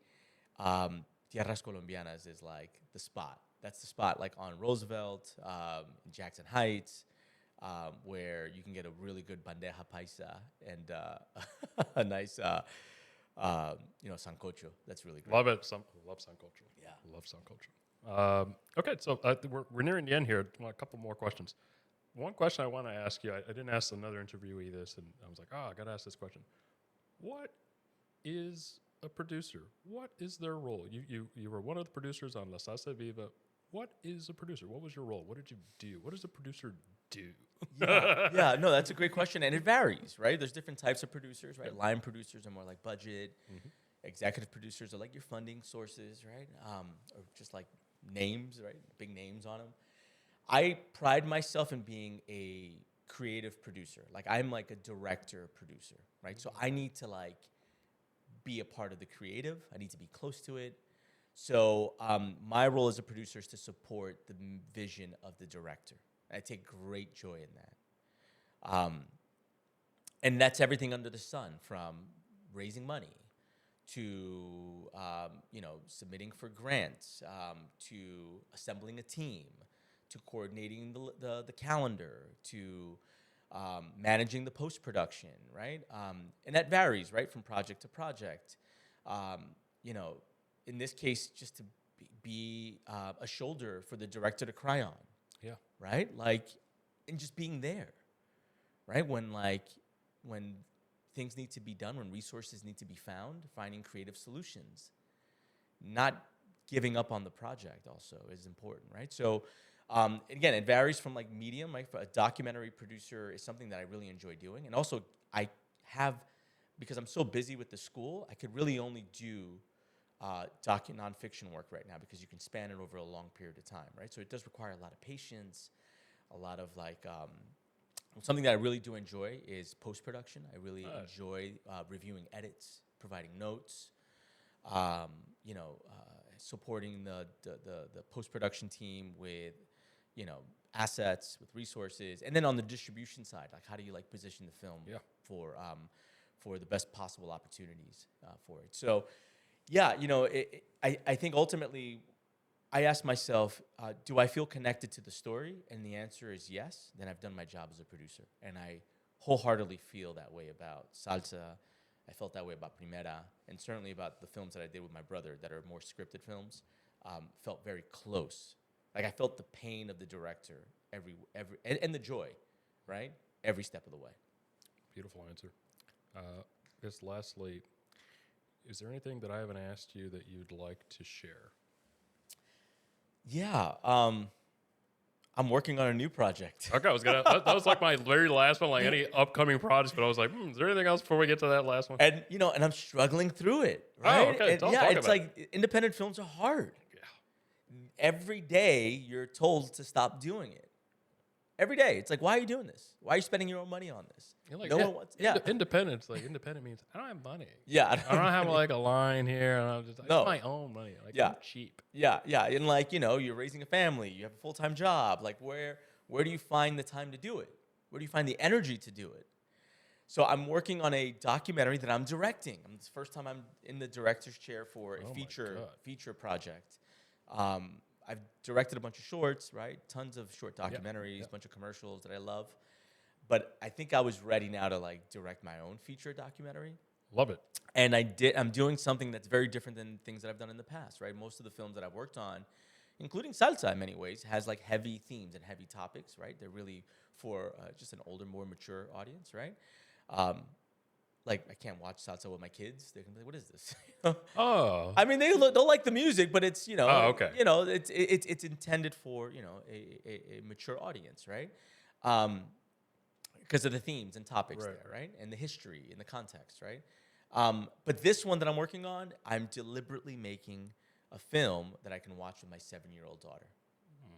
Tierras Colombianas is, like, the spot. That's the spot, like, on Roosevelt, in Jackson Heights, where you can get a really good bandeja paisa and a nice, sancocho. That's really great. love it. Love sancocho. Yeah. Love sancocho. Okay, so we're nearing the end here. A couple more questions. One question I want to ask you, I didn't ask another interviewee this, and I was like, I got to ask this question. What is a producer? What is their role? You were one of the producers on La Salsa Vive. What is a producer? What was your role? What did you do? What does a producer do? Yeah, no, that's a great question, and it varies, right? There's different types of producers, right? Line producers are more like budget. Mm-hmm. Executive producers are like your funding sources, right? Or just like names, right? Big names on them. I pride myself in being a creative producer. Like I'm like a director producer, right? So I need to like be a part of the creative. I need to be close to it. So my role as a producer is to support the vision of the director. I take great joy in that. And that's everything under the sun, from raising money to submitting for grants, to assembling a team, to coordinating the calendar, to managing the post-production, right? And that varies, right, from project to project. You know, in this case, just to be a shoulder for the director to cry on. Yeah. Right? Like, and just being there, right? When things need to be done, when resources need to be found, finding creative solutions. Not giving up on the project also is important, right? So, again, it varies from like medium, right? For a documentary producer is something that I really enjoy doing. And also because I'm so busy with the school, I could really only do nonfiction work right now because you can span it over a long period of time, right? So it does require a lot of patience, a lot of like, something that I really do enjoy is post-production. I really enjoy reviewing edits, providing notes, supporting the post-production team with, assets, with resources. And then on the distribution side, like how do you like position the film for the best possible opportunities for it. So, yeah, I think ultimately I asked myself, do I feel connected to the story? And the answer is yes. Then I've done my job as a producer. And I wholeheartedly feel that way about Salsa. I felt that way about Primera. And certainly about the films that I did with my brother that are more scripted films. Felt very close. Like I felt the pain of the director and the joy, right? Every step of the way. Beautiful answer. I guess lastly, is there anything that I haven't asked you that you'd like to share? Yeah, I'm working on a new project. Okay, that was like my very last one, like any upcoming projects, but I was like, is there anything else before we get to that last one? And and I'm struggling through it. Right? Oh, okay. And it's like independent films are hard. Yeah. Every day you're told to stop doing it. Every day, it's like, why are you doing this? Why are you spending your own money on this? Like, no one wants. Yeah, independence. Like independent means I don't have money. Yeah, I don't have like a line here. And I'm just it's my own money. Like I'm cheap. Yeah, and like you're raising a family. You have a full-time job. Like where do you find the time to do it? Where do you find the energy to do it? So I'm working on a documentary that I'm directing. It's the first time I'm in the director's chair for a feature project. I've directed a bunch of shorts, right? Tons of short documentaries, a bunch of commercials that I love. But I think I was ready now to like direct my own feature documentary. Love it. And I'm doing something that's very different than things that I've done in the past, right? Most of the films that I've worked on, including Salsa in many ways, has like heavy themes and heavy topics, right? They're really for just an older, more mature audience, right? Like I can't watch Salsa with my kids. They're gonna be like, "What is this?" Oh. I mean, they'll like the music, but it's okay. It's intended for a mature audience, right? Because of the themes and topics there, right? And the history and the context, right? But this one that I'm working on, I'm deliberately making a film that I can watch with my 7-year-old daughter,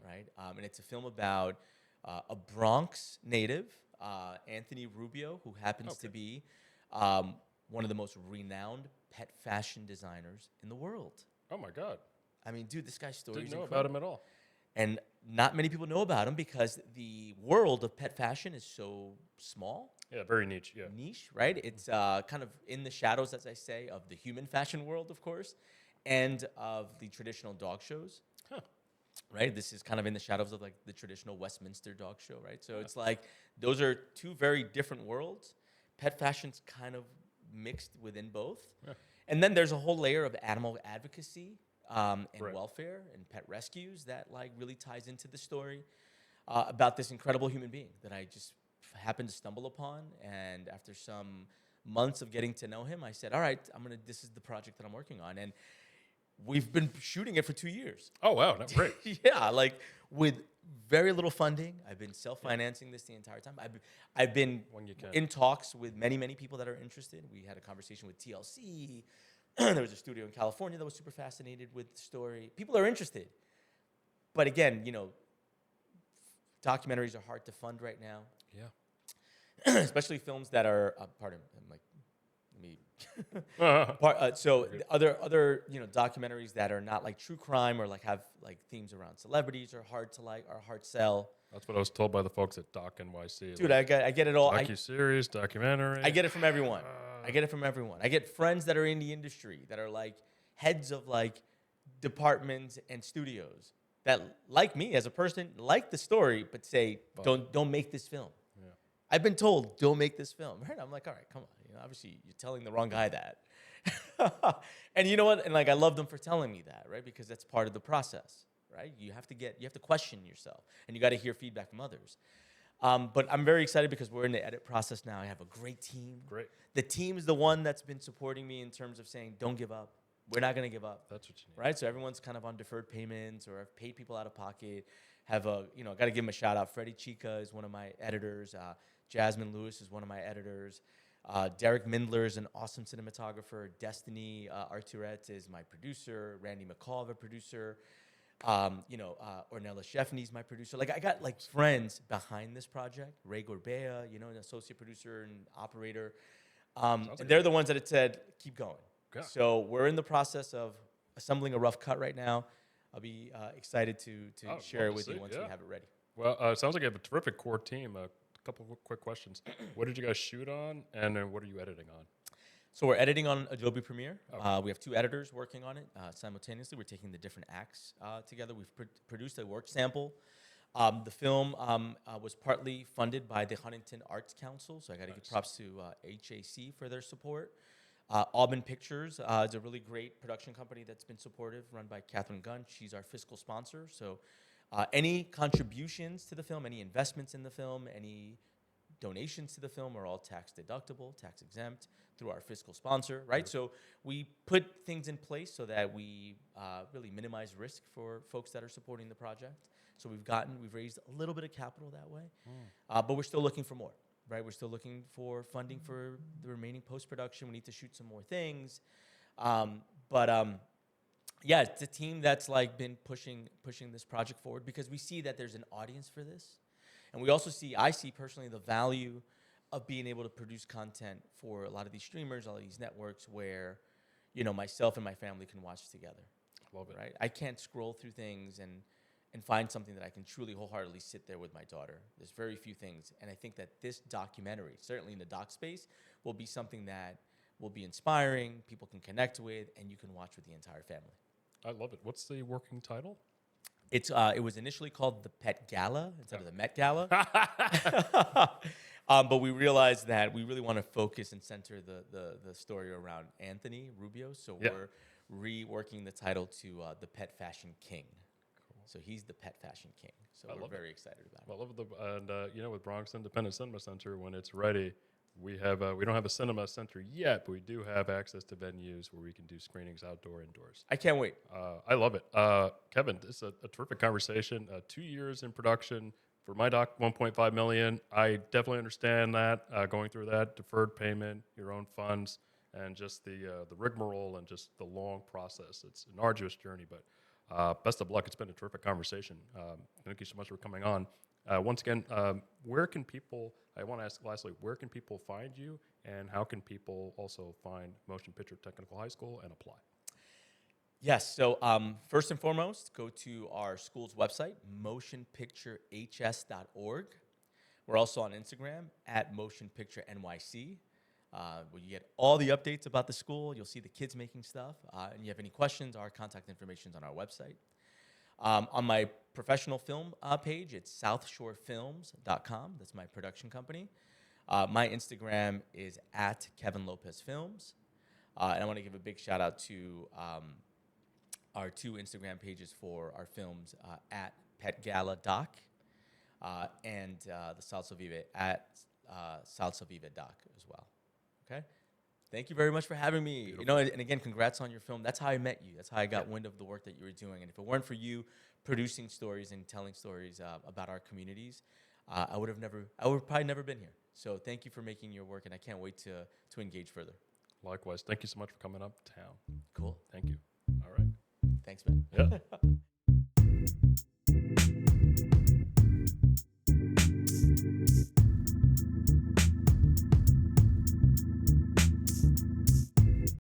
right? And it's a film about a Bronx native, Anthony Rubio, who happens to be one of the most renowned pet fashion designers in the world. Oh my God. I mean, dude, this guy's story is Didn't know incredible. about him at all. And not many people know about him because the world of pet fashion is so small. Yeah, very niche. Yeah. Niche, right? It's kind of in the shadows, as I say, of the human fashion world, of course, and of the traditional dog shows. Huh. Right? This is kind of in the shadows of like the traditional Westminster dog show, right? So it's like those are two very different worlds. Pet fashion's kind of mixed within both. Yeah. And then there's a whole layer of animal advocacy and welfare and pet rescues that like really ties into the story about this incredible human being that I just happened to stumble upon. And after some months of getting to know him, I said, all right, this is the project that I'm working on. And we've been shooting it for 2 years. Oh, wow. That's great. Yeah, like with very little funding. I've been self-financing this the entire time. I've been in talks with many, many people that are interested. We had a conversation with TLC. There was a studio in California that was super fascinated with the story. People are interested. But again, documentaries are hard to fund right now. Yeah. Especially films that are, pardon, I'm like, so other documentaries that are not like true crime or like have like themes around celebrities are hard sell. That's what I was told by the folks at Doc NYC. Dude, like, I get it all. Docu-series, documentary. I get it from everyone. I get friends that are in the industry that are like heads of like departments and studios that like me as a person, like the story, but say don't make this film. Yeah. I've been told, don't make this film. Right? I'm like, all right, come on. You know, obviously, you're telling the wrong guy that. And you know what? And like, I love them for telling me that, right? Because that's part of the process, right? You have to question yourself, and you got to hear feedback from others. But I'm very excited because we're in the edit process now. I have a great team. Great. The team is the one that's been supporting me in terms of saying, don't give up. We're not going to give up. That's what you need. Right? So everyone's kind of on deferred payments, or I've paid people out of pocket. Got to give them a shout out. Freddie Chica is one of my editors. Jasmine Lewis is one of my editors. Derek Mindler is an awesome cinematographer. Destiny Arturette is my producer. Randy McCall, a producer. Ornella Sheffney is my producer. Like, I got like friends behind this project. Ray Gorbea, an associate producer and operator. And they're the ones that had said, keep going. Okay. So we're in the process of assembling a rough cut right now. I'll be excited to share it with you once we have it ready. Well, it sounds like you have a terrific core team. A couple of quick questions. What did you guys shoot on, and then what are you editing on? So we're editing on Adobe Premiere. Okay. We have 2 editors working on it simultaneously. We're taking the different acts together. We've produced a work sample. The film was partly funded by the Huntington Arts Council, so I got to give props to HAC for their support. Auburn Pictures is a really great production company that's been supportive, run by Catherine Gunn. She's our fiscal sponsor. So any contributions to the film, any investments in the film, any donations to the film are all tax deductible, tax exempt through our fiscal sponsor, right? So we put things in place so that we really minimize risk for folks that are supporting the project. So we've raised a little bit of capital that way, but we're still looking for more, right? We're still looking for funding for the remaining post-production. We need to shoot some more things. Yeah, it's a team that's like been pushing this project forward because we see that there's an audience for this. And I see personally the value of being able to produce content for a lot of these streamers, all of these networks where, myself and my family can watch together. Love it. Right? I can't scroll through things and find something that I can truly wholeheartedly sit there with my daughter. There's very few things. And I think that this documentary, certainly in the doc space, will be something that will be inspiring, people can connect with, and you can watch with the entire family. I love it. What's the working title? It was initially called the Pet Gala instead of the Met Gala. But we realized that we really want to focus and center the story around Anthony Rubio. So we're reworking the title to the Pet Fashion King. Cool. So he's the Pet Fashion King. So we're very excited about it. I love with Bronx Independent Cinema Center, when it's ready, we don't have a cinema center yet, but we do have access to venues where we can do screenings outdoor, indoors. I can't wait. I love it. Kevin, this is a terrific conversation. 2 years in production for my doc, $1.5 million. I definitely understand that, going through that, deferred payment, your own funds, and just the rigmarole and just the long process. It's an arduous journey, but best of luck. It's been a terrific conversation. Thank you so much for coming on. Once again, I want to ask lastly, where can people find you, and how can people also find Motion Picture Technical High School and apply? Yes, so first and foremost, go to our school's website, motionpicturehs.org. We're also on Instagram at motionpicturenyc, where you get all the updates about the school. You'll see the kids making stuff. And you have any questions, our contact information is on our website. On my professional film page, it's southshorefilms.com. That's my production company. My Instagram is at Kevin Lopez Films. And I want to give a big shout out to our 2 Instagram pages for our films, at Pet Gala Doc and the Salsa Vive at Salsa Vive Doc as well. Okay? Thank you very much for having me. Beautiful. And again, congrats on your film. That's how I met you. That's how I got wind of the work that you were doing. And if it weren't for you producing stories and telling stories about our communities, I would probably never been here. So thank you for making your work, and I can't wait to engage further. Likewise. Thank you so much for coming uptown. Cool. Thank you. All right. Thanks, man. Yeah.